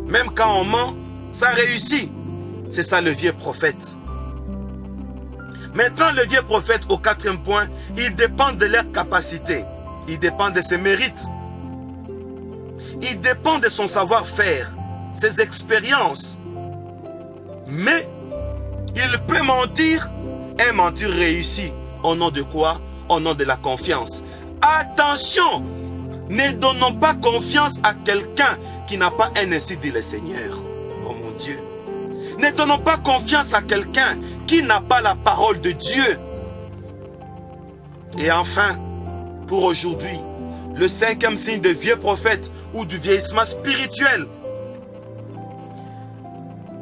Même quand on ment, ça réussit. C'est ça le vieux prophète. Maintenant, le vieux prophète, au 4e point, il dépend de leur capacité. Il dépend de ses mérites. Il dépend de son savoir-faire, ses expériences. Mais, il peut mentir, un mentir réussi. Au nom de quoi? Au nom de la confiance. Attention! Ne donnons pas confiance à quelqu'un qui n'a pas un ainsi dit le Seigneur. Oh mon Dieu! Ne donnons pas confiance à quelqu'un qui n'a pas la parole de Dieu. Et enfin, pour aujourd'hui, le 5e signe de vieux prophète ou du vieillissement spirituel.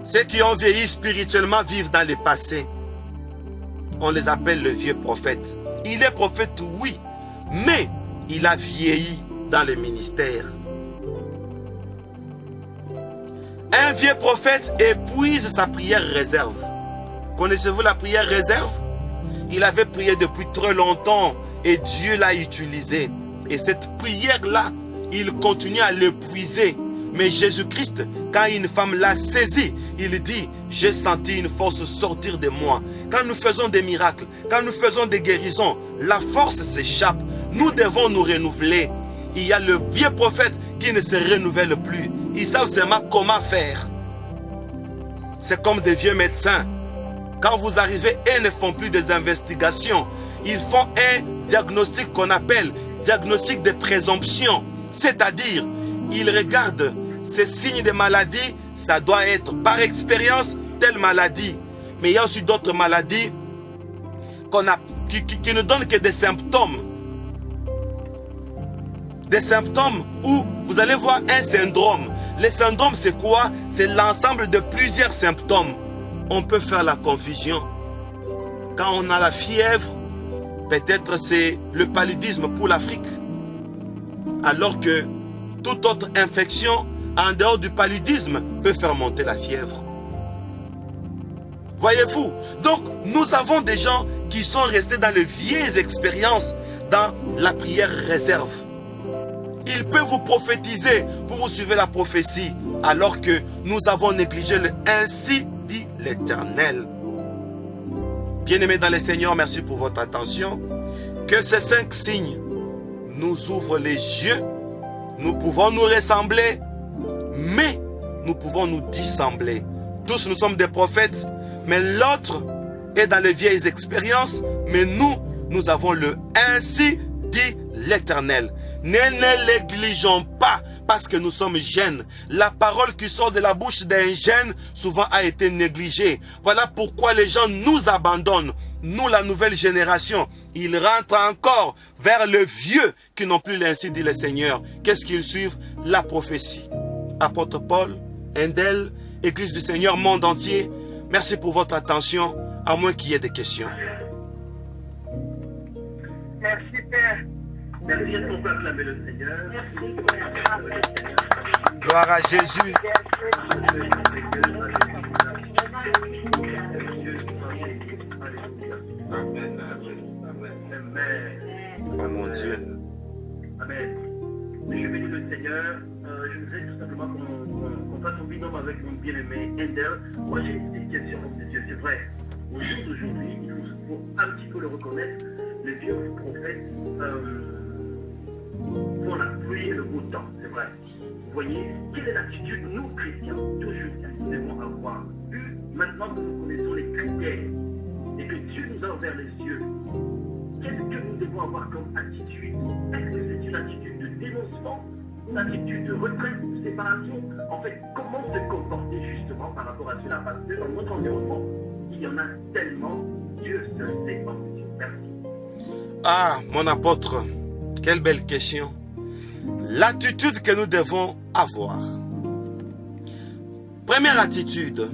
Ceux qui ont vieilli spirituellement vivent dans le passé. On les appelle le vieux prophète. Il est prophète, oui, mais il a vieilli dans le ministère. Un vieux prophète épuise sa prière réserve. Connaissez-vous la prière réserve? Il avait prié depuis très longtemps et Dieu l'a utilisé. Et cette prière-là, il continue à l'épuiser. Mais Jésus-Christ, quand une femme l'a saisi, il dit, j'ai senti une force sortir de moi. Quand nous faisons des miracles, quand nous faisons des guérisons, la force s'échappe. Nous devons nous renouveler. Il y a le vieux prophète qui ne se renouvelle plus. Ils savent seulement comment faire. C'est comme des vieux médecins. Quand vous arrivez, ils ne font plus des investigations. Ils font un diagnostic qu'on appelle diagnostic de présomption. C'est-à-dire, ils regardent ces signes de maladie. Ça doit être par expérience telle maladie. Mais il y a aussi d'autres maladies qui ne donnent que des symptômes. Des symptômes où vous allez voir un syndrome. Les syndromes, c'est quoi? C'est l'ensemble de plusieurs symptômes. On peut faire la confusion. Quand on a la fièvre, peut-être c'est le paludisme pour l'Afrique. Alors que toute autre infection, en dehors du paludisme, peut faire monter la fièvre. Voyez-vous? Donc, nous avons des gens qui sont restés dans les vieilles expériences, dans la prière réserve. Il peut vous prophétiser, vous suivez la prophétie, alors que nous avons négligé le ainsi dit l'Éternel. Bien-aimés dans le Seigneur, merci pour votre attention. Que ces 5 signes nous ouvrent les yeux. Nous pouvons nous ressembler, mais nous pouvons nous dissembler. Tous nous sommes des prophètes, mais l'autre est dans les vieilles expériences, mais nous avons le ainsi dit l'Éternel. Ne négligeons pas parce que nous sommes jeunes. La parole qui sort de la bouche d'un jeune souvent a été négligée. Voilà pourquoi les gens nous abandonnent. Nous, la nouvelle génération, ils rentrent encore vers le vieux qui n'ont plus l'ainsi dit le Seigneur. Qu'est-ce qu'ils suivent? La prophétie. Apôtre Paul, Indel, Église du Seigneur, monde entier. Merci pour votre attention, à moins qu'il y ait des questions. Merci Père. Merci pour acclamer le Seigneur. Gloire à Jésus. Amen. Oh mon Dieu. Amen. Mais je bénis le Seigneur. Je voudrais tout simplement qu'on fasse un binôme avec mon bien-aimé Ender. Moi j'ai une petite question, mon Dieu, c'est vrai. Au jour d'aujourd'hui, il faut un petit peu le reconnaître. Les vieux prophètes font la pluie et le beau temps, c'est vrai. Vous voyez, quelle est l'attitude, nous chrétiens, toujours, que nous devons avoir eu, maintenant que nous connaissons les critères et que Dieu nous a ouvert les yeux, qu'est-ce que nous devons avoir comme attitude? Est-ce que c'est une attitude de dénoncement, une attitude de retraite, de séparation? En fait, comment se comporter justement par rapport à cela? Parce que dans notre environnement, il y en a tellement, Dieu seul sait en Dieu. Merci. Ah, mon apôtre, quelle belle question. L'attitude que nous devons avoir. Première attitude,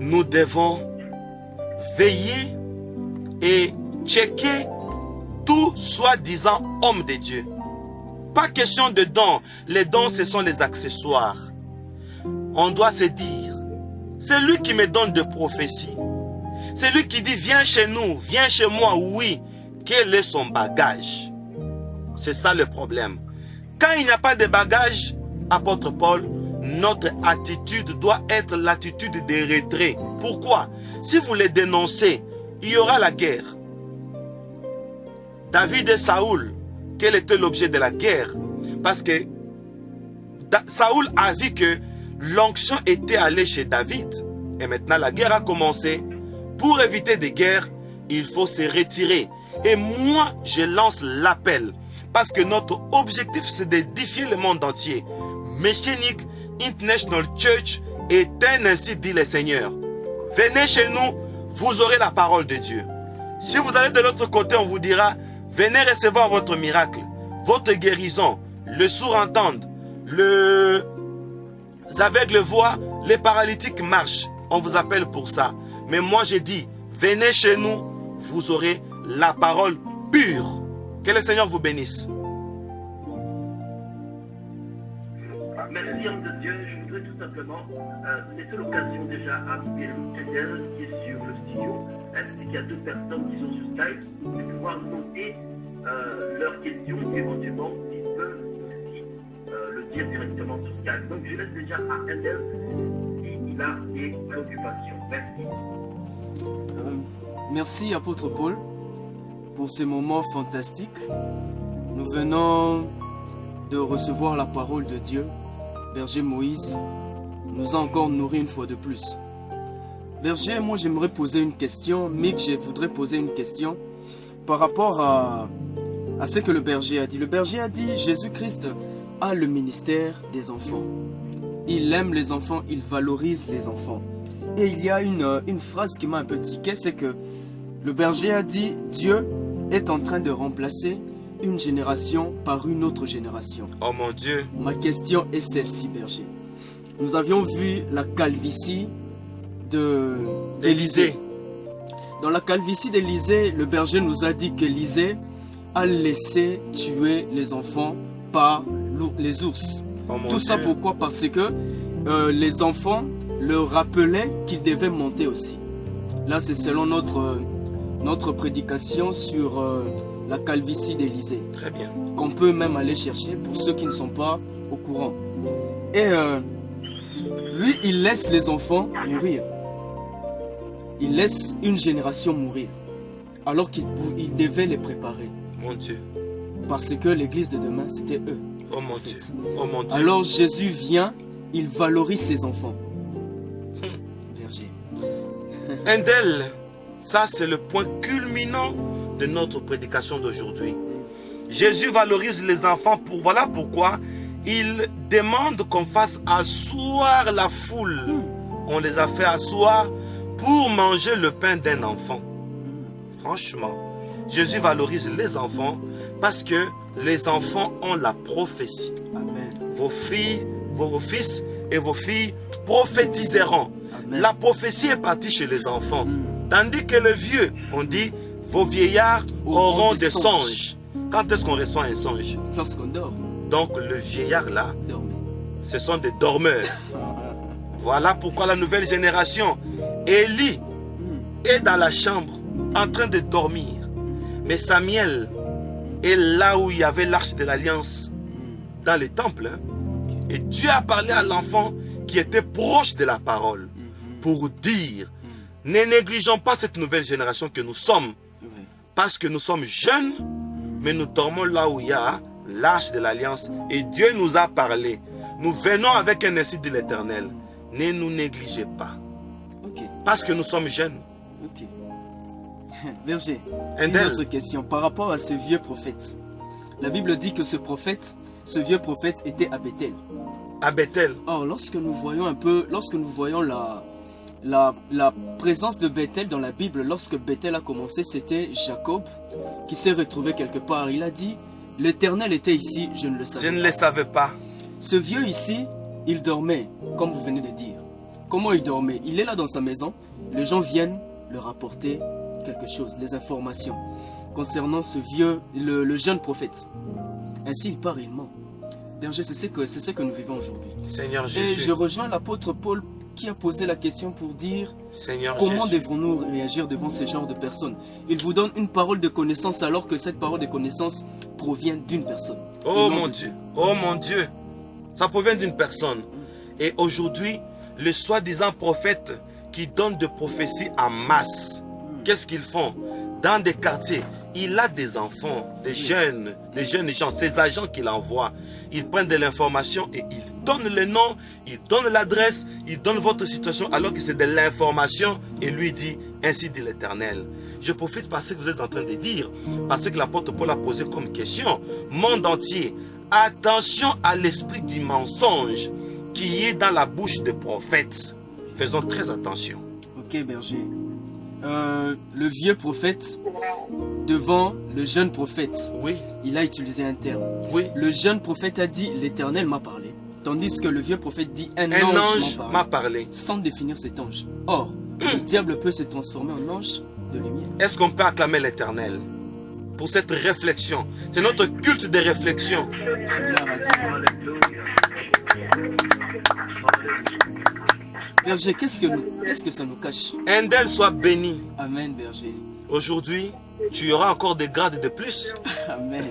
nous devons veiller et checker tout soi-disant homme de Dieu. Pas question de dons. Les dons, ce sont les accessoires. On doit se dire, c'est lui qui me donne de prophéties. C'est lui qui dit, viens chez nous, viens chez moi. Oui, quel est son bagage? C'est ça le problème. Quand il n'y a pas de bagage, apôtre Paul, notre attitude doit être l'attitude de retrait. Pourquoi? Si vous les dénoncez, il y aura la guerre. David et Saoul, quel était l'objet de la guerre? Parce que Saoul a vu que l'onction était allée chez David. Et maintenant la guerre a commencé. Pour éviter des guerres, il faut se retirer. Et moi, je lance l'appel. Parce que notre objectif, c'est d'édifier le monde entier. Messianic International Church est ainsi dit le Seigneur. Venez chez nous, vous aurez la parole de Dieu. Si vous allez de l'autre côté, on vous dira, venez recevoir votre miracle, votre guérison, le sourd entendent, les aveugles voient, les paralytiques marchent. On vous appelle pour ça. Mais moi je dis, venez chez nous, vous aurez la parole pure. Que le Seigneur vous bénisse. Merci, homme de Dieu. Je voudrais tout simplement laisser l'occasion déjà à Miguel Tedel qui est sur le studio, ainsi qu'il y a 2 personnes qui sont sur Skype, de pouvoir noter leurs questions, éventuellement, s'ils peuvent aussi le dire directement sur Skype. Donc je laisse déjà à Endel si il a des préoccupations. Merci. Merci, apôtre Paul, pour ces moments fantastiques. Nous venons de recevoir la parole de Dieu. Berger Moïse nous a encore nourri une fois de plus. Berger, moi j'aimerais poser une question. Mick, je voudrais poser une question par rapport à ce que le berger a dit. Le berger a dit, Jésus-Christ a le ministère des enfants. Il aime les enfants, il valorise les enfants. Et il y a une phrase qui m'a un peu tiqué, c'est que le berger a dit, Dieu est en train de remplacer une génération par une autre génération. Oh mon Dieu. Ma question est celle-ci, berger. Nous avions vu la calvitie d'Élisée. Dans la calvitie d'Élisée, le berger nous a dit qu'Élisée a laissé tuer les enfants par les ours. Oh mon Tout ça Dieu. pourquoi? Parce que les enfants leur rappelaient qu'ils devaient monter aussi. Là, c'est selon notre prédication sur la calvitie d'Élisée, Très bien. qu'on peut même aller chercher pour ceux qui ne sont pas au courant. Et lui, il laisse les enfants mourir. Il laisse une génération mourir, alors qu'il devait les préparer. Mon Dieu. Parce que l'église de demain, c'était eux. Oh mon Dieu. Oh mon Dieu. Alors Jésus vient, il valorise ses enfants. Berger. Endel, ça c'est le point culminant de notre prédication d'aujourd'hui. Jésus valorise les enfants. Voilà pourquoi il demande qu'on fasse asseoir la foule. On les a fait asseoir pour manger le pain d'un enfant. Franchement, Jésus valorise les enfants parce que les enfants ont la prophétie. Amen. Vos filles, vos fils et vos filles prophétiseront. Amen. La prophétie est partie chez les enfants. Tandis que les vieux, on dit, vos vieillards auront des songes. Quand est-ce qu'on reçoit un songe? Lorsqu'on dort, Donc le vieillard là, dormez. ce sont des dormeurs. Voilà pourquoi la nouvelle génération, Élie est dans la chambre en train de dormir. Mais Samuel est là où il y avait l'arche de l'alliance, dans les temples. Et Dieu a parlé à l'enfant qui était proche de la parole pour dire, ne négligeons pas cette nouvelle génération que nous sommes. Parce que nous sommes jeunes, mais nous dormons là où il y a l'arche de l'alliance. Et Dieu nous a parlé. Nous venons avec un ainsi de l'Éternel. Ne nous négligez pas. Ok, Parce que nous sommes jeunes. ok. Berger, une Endel. autre question par rapport à ce vieux prophète. La Bible dit que ce vieux prophète était à Bethel. À Bethel. Or, lorsque nous voyons la présence de Bethel dans la Bible, lorsque Bethel a commencé, c'était Jacob qui s'est retrouvé quelque part. Il a dit, l'Éternel était ici, je ne le savais Je pas. ne le savais pas. Ce vieux ici, il dormait, comme vous venez de dire. Comment il dormait? Il est là dans sa maison, les gens viennent, leur apporter quelque chose, les informations concernant ce vieux, le jeune prophète. Ainsi il part réellement. Berger, c'est ce que nous vivons aujourd'hui. Seigneur Et Jésus. je rejoins l'apôtre Paul qui a posé la question pour dire Seigneur comment Jésus. devrons-nous réagir devant ce genre de personnes. Il vous donne une parole de connaissance alors que cette parole de connaissance provient d'une personne. Oh Et non mon de Dieu. Oh mon Dieu. Ça provient d'une personne. Et aujourd'hui, le soi-disant prophète qui donne de prophéties en masse, qu'est-ce qu'ils font? Dans des quartiers, il a des enfants, des jeunes gens, ses agents qu'il envoie. Ils prennent de l'information et ils donnent le nom, ils donnent l'adresse, ils donnent votre situation alors que c'est de l'information et lui dit, ainsi dit l'Éternel. Je profite parce que vous êtes en train de dire, parce que l'apôtre Paul a posé comme question, monde entier, attention à l'esprit du mensonge qui est dans la bouche des prophètes. Faisons très attention. Ok, berger. Le vieux prophète devant le jeune prophète, Oui, il a utilisé un terme. oui. Le jeune prophète a dit l'Éternel m'a parlé, tandis que le vieux prophète dit un Un ange ange m'a m'a parlé, parlé. sans définir cet ange. Or, le diable peut se transformer en ange de lumière. Est-ce qu'on peut acclamer l'Éternel pour cette réflexion? C'est notre culte de réflexion. Gloire à Dieu. Berger, qu'est-ce que ça nous cache? Un d'elles soit béni. Amen, berger. Aujourd'hui, tu auras encore des grades de plus. Amen.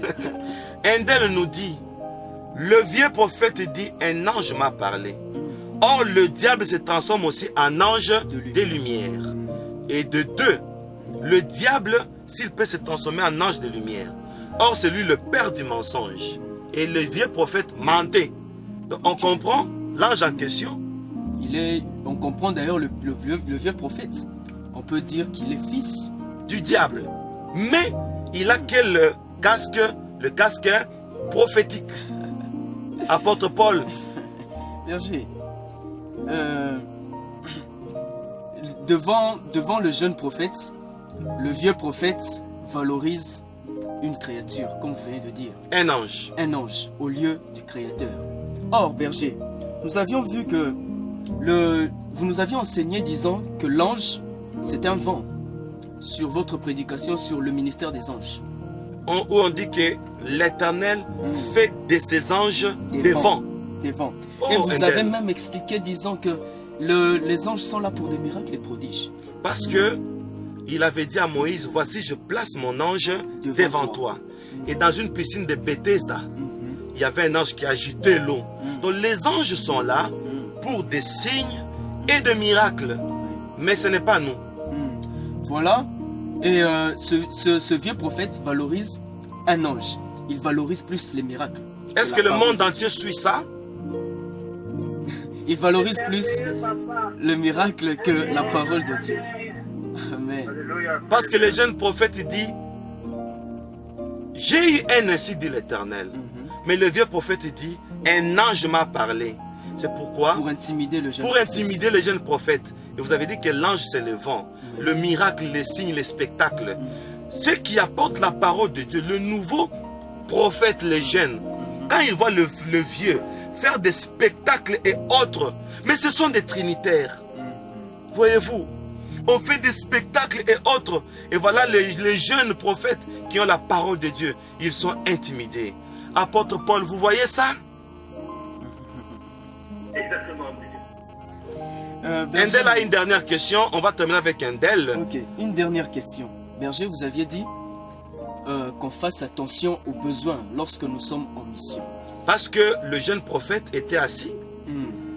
Un d'elles nous dit, le vieux prophète dit, un ange m'a parlé. Or, le diable se transforme aussi en ange de lumière. Et de deux, le diable, s'il peut se transformer en ange de lumière. Or, c'est lui le père du mensonge. Et le vieux prophète mentait. Donc, on comprend l'ange en question. On comprend d'ailleurs le vieux prophète. On peut dire qu'il est fils. Du diable. Mais il a quel casque? Le casque prophétique. Apôtre Paul. Berger, devant le jeune prophète, le vieux prophète valorise une créature, comme vous venez de dire. Un ange. Un ange au lieu du créateur. Or, berger, nous avions vu que vous nous aviez enseigné disant que l'ange, c'est un vent sur votre prédication sur le ministère des anges. Où on dit que l'Éternel fait de ses anges des vents. Des vents. Oh, et vous Endel. avez même expliqué disant que les anges sont là pour des miracles et prodiges. Parce que il avait dit à Moïse, voici je place mon ange devant toi. Et dans une piscine de Bethesda, il y avait un ange qui agitait l'eau. Donc les anges sont là pour des signes et des miracles. Mais ce n'est pas nous. Voilà. Et ce vieux prophète valorise un ange. Il valorise plus les miracles. Est-ce que le monde entier suit ça? Il valorise plus le miracle que la parole de Dieu. Amen. Parce que le jeune prophète dit, j'ai eu un ainsi dit l'Éternel. Mais le vieux prophète dit, un ange m'a parlé. C'est pourquoi? Pour intimider le jeune Pour prophète. intimider le jeune prophète. Et vous avez dit que l'ange c'est le vent. Le miracle, les signes, les spectacles. Ceux qui apportent la parole de Dieu, le nouveau prophète, les jeunes, quand ils voient le vieux faire des spectacles et autres, mais ce sont des trinitaires. Voyez-vous, on fait des spectacles et autres. Et voilà les jeunes prophètes qui ont la parole de Dieu. Ils sont intimidés. Apôtre Paul, vous voyez ça? Exactement. Endel a une dernière question. On va terminer avec Endel. Ok, une dernière question. Berger, vous aviez dit qu'on fasse attention aux besoins lorsque nous sommes en mission. Parce que le jeune prophète était assis.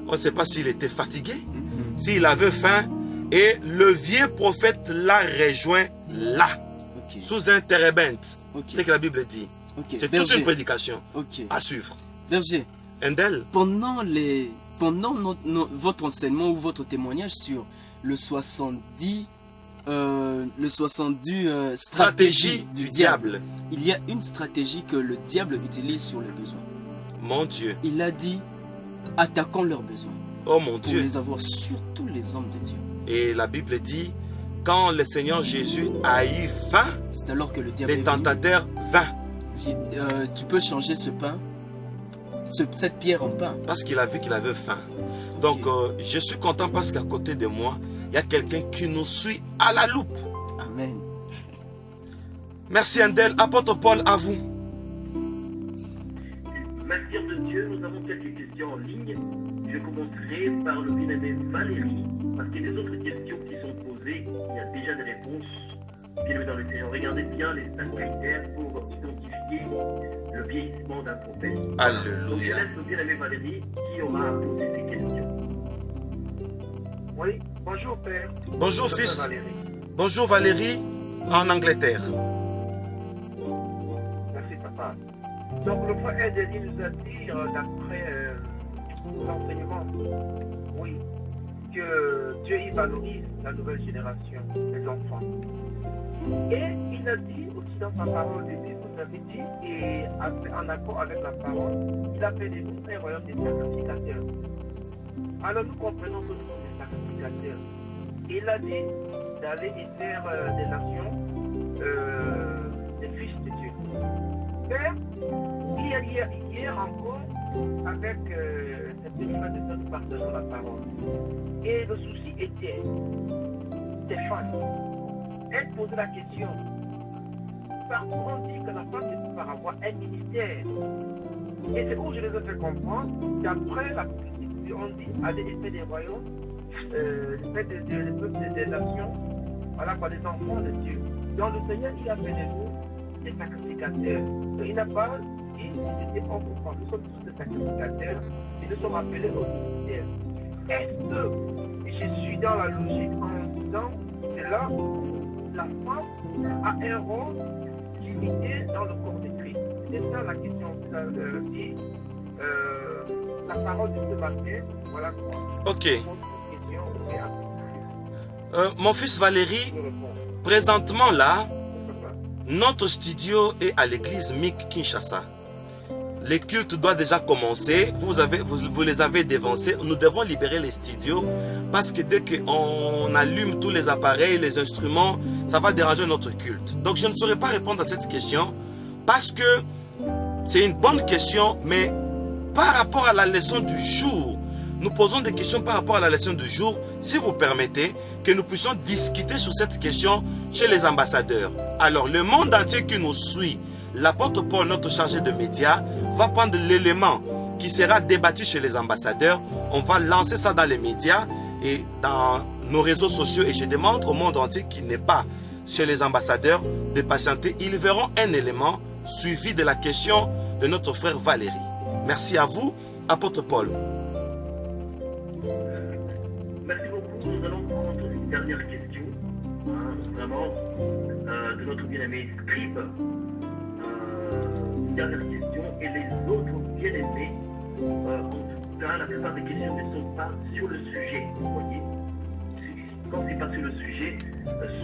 On ne sait pas s'il était fatigué, s'il avait faim. Et le vieux prophète l'a rejoint là, Ok. sous un térébinthe. Ok. C'est ce que la Bible dit. Ok. C'est toute Berger. une prédication Ok. à suivre. Berger, Endel, pendant votre enseignement ou votre témoignage sur le 70 stratégie du diable, il y a une stratégie que le diable utilise sur les besoins. mon Dieu, Il a dit attaquons leurs besoins oh mon pour Dieu. les avoir sur tous les hommes de Dieu. Et la Bible dit, quand le Seigneur Jésus a eu faim, C'est alors que le diable les est venu. tentateurs vinrent. Tu peux changer ce pain, cette pierre en pain. Parce qu'il a vu qu'il avait faim. Donc, je suis content parce qu'à côté de moi, il y a quelqu'un qui nous suit à la loupe. Amen. Merci Andel. Apôtre Paul, à vous. Merci de Dieu, nous avons quelques questions en ligne. Je commencerai par le bien-aimé Valérie, parce que les autres questions qui sont posées, il y a déjà des réponses. Bien-aimé dans le Seigneur, regardez bien les 5 critères pour identifier le vieillissement d'un prophète. Donc je Alléluia. laisse le bien-aimé Valérie qui aura posé ces questions. Oui, bonjour Père. Bonjour Je fils. m'appelle Valérie. Bonjour Valérie en Angleterre. Merci Papa. Donc le frère Edeli nous a dit, d'après l'enseignement, oui, que Dieu y valorise la nouvelle génération, les enfants. Et il a dit aussi dans sa parole, vous avez dit, et en accord avec la parole, il a fait de nous un royaume des sacrificateurs. Alors nous comprenons que nous sommes des sacrificateurs. Il a dit d'aller et faire des nations des fils de Dieu. Père, hier encore, avec cette frère de nous partageons la parole. Et le souci était, Stéphane, elle posait la question. Parfois on dit que la femme ne peut pas avoir un ministère. Et c'est où je les ai fait comprendre qu'après la prophétie, on dit aller et faire des royaumes, des nations, voilà quoi, des enfants de Dieu. Donc le Seigneur, il a fait de nous des sacrificateurs. Il n'a pas dit, c'était pas pour nous sommes tous des sacrificateurs et nous sommes appelés au ministère. Est-ce que je suis dans la logique en disant que là, la femme a un rôle limité dans le corps de Christ? C'est ça la question. La parole de ce matin, voilà quoi. Ok. Mon fils Valérie, présentement là, notre studio est à l'église MIC Kinshasa. Les cultes doivent déjà commencer. Vous les avez dévancés. Nous devons libérer les studios parce que dès qu'on allume tous les appareils, les instruments, ça va déranger notre culte. Donc je ne saurais pas répondre à cette question parce que c'est une bonne question, mais par rapport à la leçon du jour, nous posons des questions par rapport à la leçon du jour, si vous permettez que nous puissions discuter sur cette question chez les ambassadeurs. Alors, le monde entier qui nous suit, l'apôtre Paul, notre chargé de médias, va prendre l'élément qui sera débattu chez les ambassadeurs. On va lancer ça dans les médias et dans nos réseaux sociaux. Et je demande au monde entier qui n'est pas chez les ambassadeurs de patienter. Ils verront un élément suivi de la question de notre frère Valérie. Merci à vous, apôtre Paul. Merci beaucoup. Nous allons prendre une dernière question, vraiment, de notre bien-aimé Scribe. Une dernière question. Et les autres bien-aimés, en tout cas, la plupart des questions ne sont pas sur le sujet. Vous voyez, quand ce n'est pas sur le sujet,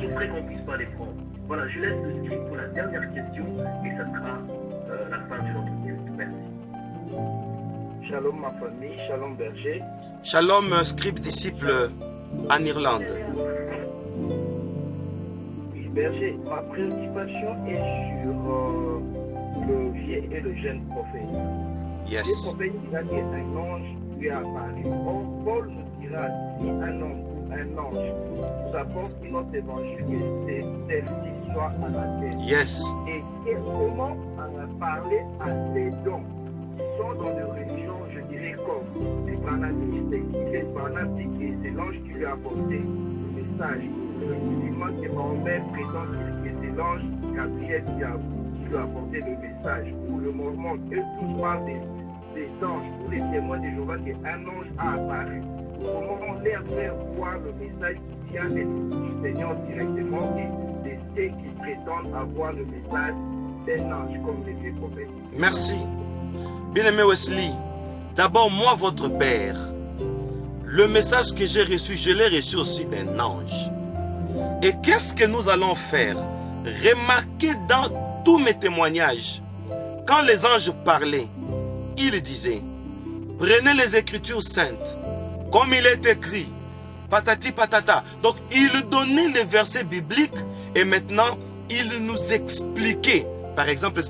souffrez qu'on ne puisse pas les prendre. Voilà, je laisse le Scribe pour la dernière question et ça sera la fin de notre culte. Merci. Shalom ma famille, shalom berger. Shalom, Scribe disciple en Irlande. Oui, berger, ma préoccupation est sur le vieux et le jeune prophète. Yes. Le prophète dira qu'un ange lui a apparu. Or, Paul nous dira si un homme ou un ange nous apporte une autre évangile, que celle-ci soit à la terre. Yes. Et comment parler à ces dons qui sont dans des religions, je dirais, comme les branamistes, les branamistes, c'est l'ange qui lui a apporté le message. Le musulman qui Mahomet prétend que c'est l'ange Gabriel qui lui a apporté le message. Ou le mormon, eux tous parlent des anges. Ou les témoins de Jéhovah, qu'un ange a apparu. Comment on leur faire voir le message qui vient du Seigneur directement et de ceux qui prétendent avoir le message d'un ange comme les vieux prophètes. Merci. Bien-aimé Wesley, d'abord moi, votre père, le message que j'ai reçu, je l'ai reçu aussi d'un ange. Et qu'est-ce que nous allons faire? Remarquez dans tous mes témoignages, quand les anges parlaient, ils disaient, prenez les Écritures saintes, comme il est écrit, patati patata. Donc, il donnait les versets bibliques et maintenant, il nous expliquait. Par exemple,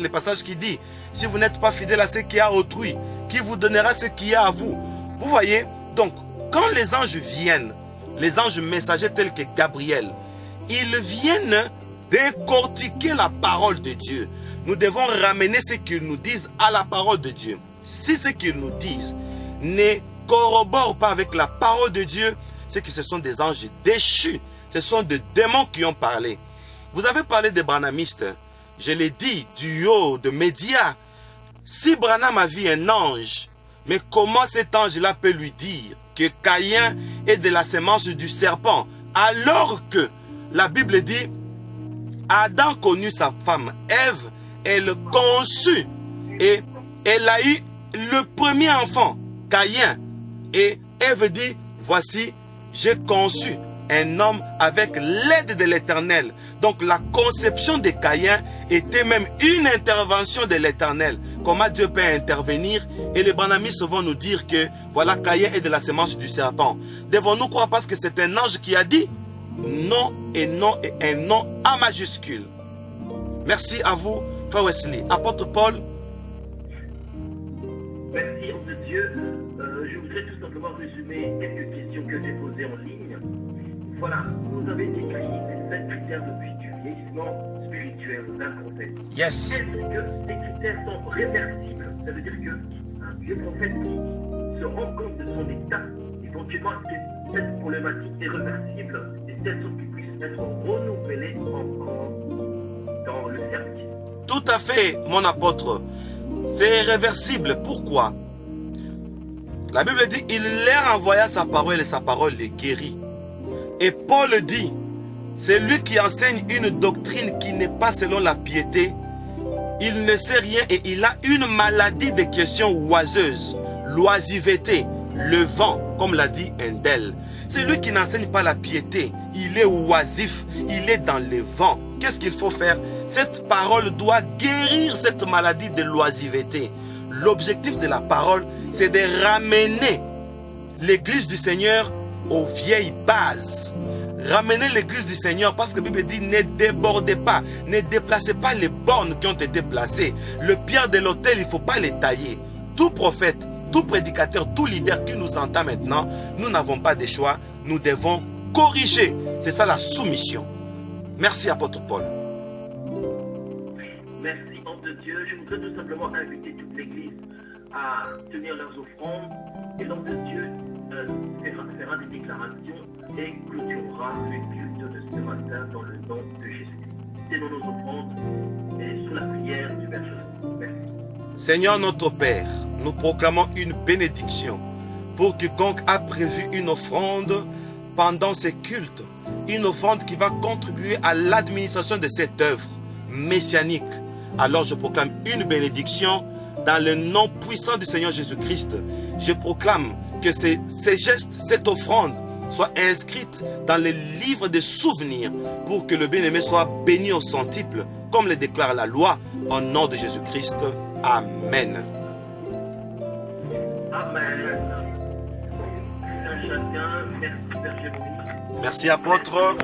le passage qui dit, si vous n'êtes pas fidèle à ce qui est à autrui, qui vous donnera ce qui est à vous. Vous voyez, donc, quand les anges viennent les anges messagers tels que Gabriel, ils viennent décortiquer la parole de Dieu. Nous devons ramener ce qu'ils nous disent à la parole de Dieu. Si ce qu'ils nous disent ne corrobore pas avec la parole de Dieu, c'est que ce sont des anges déchus. Ce sont des démons qui ont parlé. Vous avez parlé des branhamistes. Je l'ai dit, du haut de médias. Si Branham a vu un ange, mais comment cet ange-là peut lui dire que Caïn est de la sémence du serpent, alors que la Bible dit, Adam connut sa femme Ève, elle conçut et elle a eu le premier enfant, Caïn. Et Ève dit, voici, j'ai conçu un homme avec l'aide de l'Éternel. Donc la conception de Caïn était même une intervention de l'Éternel. Comment Dieu peut intervenir? Et les branhamistes vont nous dire que voilà, Caïn est de la sémence du serpent. Devons-nous croire parce que c'est un ange qui a dit? Non et non et un non à majuscule. Merci à vous, Frère Wesley. Apôtre Paul. Merci, homme de Dieu. Je voudrais tout simplement résumer quelques questions que j'ai posées en ligne. Voilà, vous avez décrit les 7 critères du vieillissement spirituel d'un prophète. Yes. Est-ce que ces critères sont réversibles? Ça veut dire qu'un vieux prophète qui se rend compte de son état, éventuellement, que cette problématique est réversible, de telle sorte qu'il puisse être renouvelé dans le service. Tout à fait, mon apôtre. C'est réversible. Pourquoi? La Bible dit, il leur envoya sa parole et sa parole les guérit. Et Paul dit, c'est lui qui enseigne une doctrine qui n'est pas selon la piété. Il ne sait rien et il a une maladie de questions oiseuses, l'oisiveté, le vent, comme l'a dit Handel. C'est lui qui n'enseigne pas la piété. Il est oisif, il est dans le vent. Qu'est-ce qu'il faut faire? Cette parole doit guérir cette maladie de l'oisiveté. L'objectif de la parole, c'est de ramener l'église du Seigneur aux vieilles bases. Ramener l'église du Seigneur, parce que la Bible dit, ne débordez pas, ne déplacez pas les bornes qui ont été placées. Le pierre de l'autel, il ne faut pas les tailler. Tout prophète, tout prédicateur, tout leader qui nous entend maintenant, nous n'avons pas de choix, nous devons corriger. C'est ça la soumission. Merci, apôtre Paul. Merci, homme de Dieu. Je voudrais tout simplement inviter toute l'église à tenir leurs offrandes. Et l'homme de Dieu fera des déclarations et clôturera le culte de ce matin dans le nom de Jésus. Tenons nos offrandes et sous la prière du Père Jésus. Merci. Seigneur notre Père, nous proclamons une bénédiction pour quiconque a prévu une offrande pendant ces cultes, une offrande qui va contribuer à l'administration de cette œuvre messianique. Alors je proclame une bénédiction dans le nom puissant du Seigneur Jésus-Christ. Je proclame que ces gestes, cette offrande soit inscrite dans le livre des souvenirs pour que le bien-aimé soit béni au centuple, comme le déclare la loi, au nom de Jésus-Christ. Amen. Amen. Chacun, merci Père Jésus. Merci apôtre.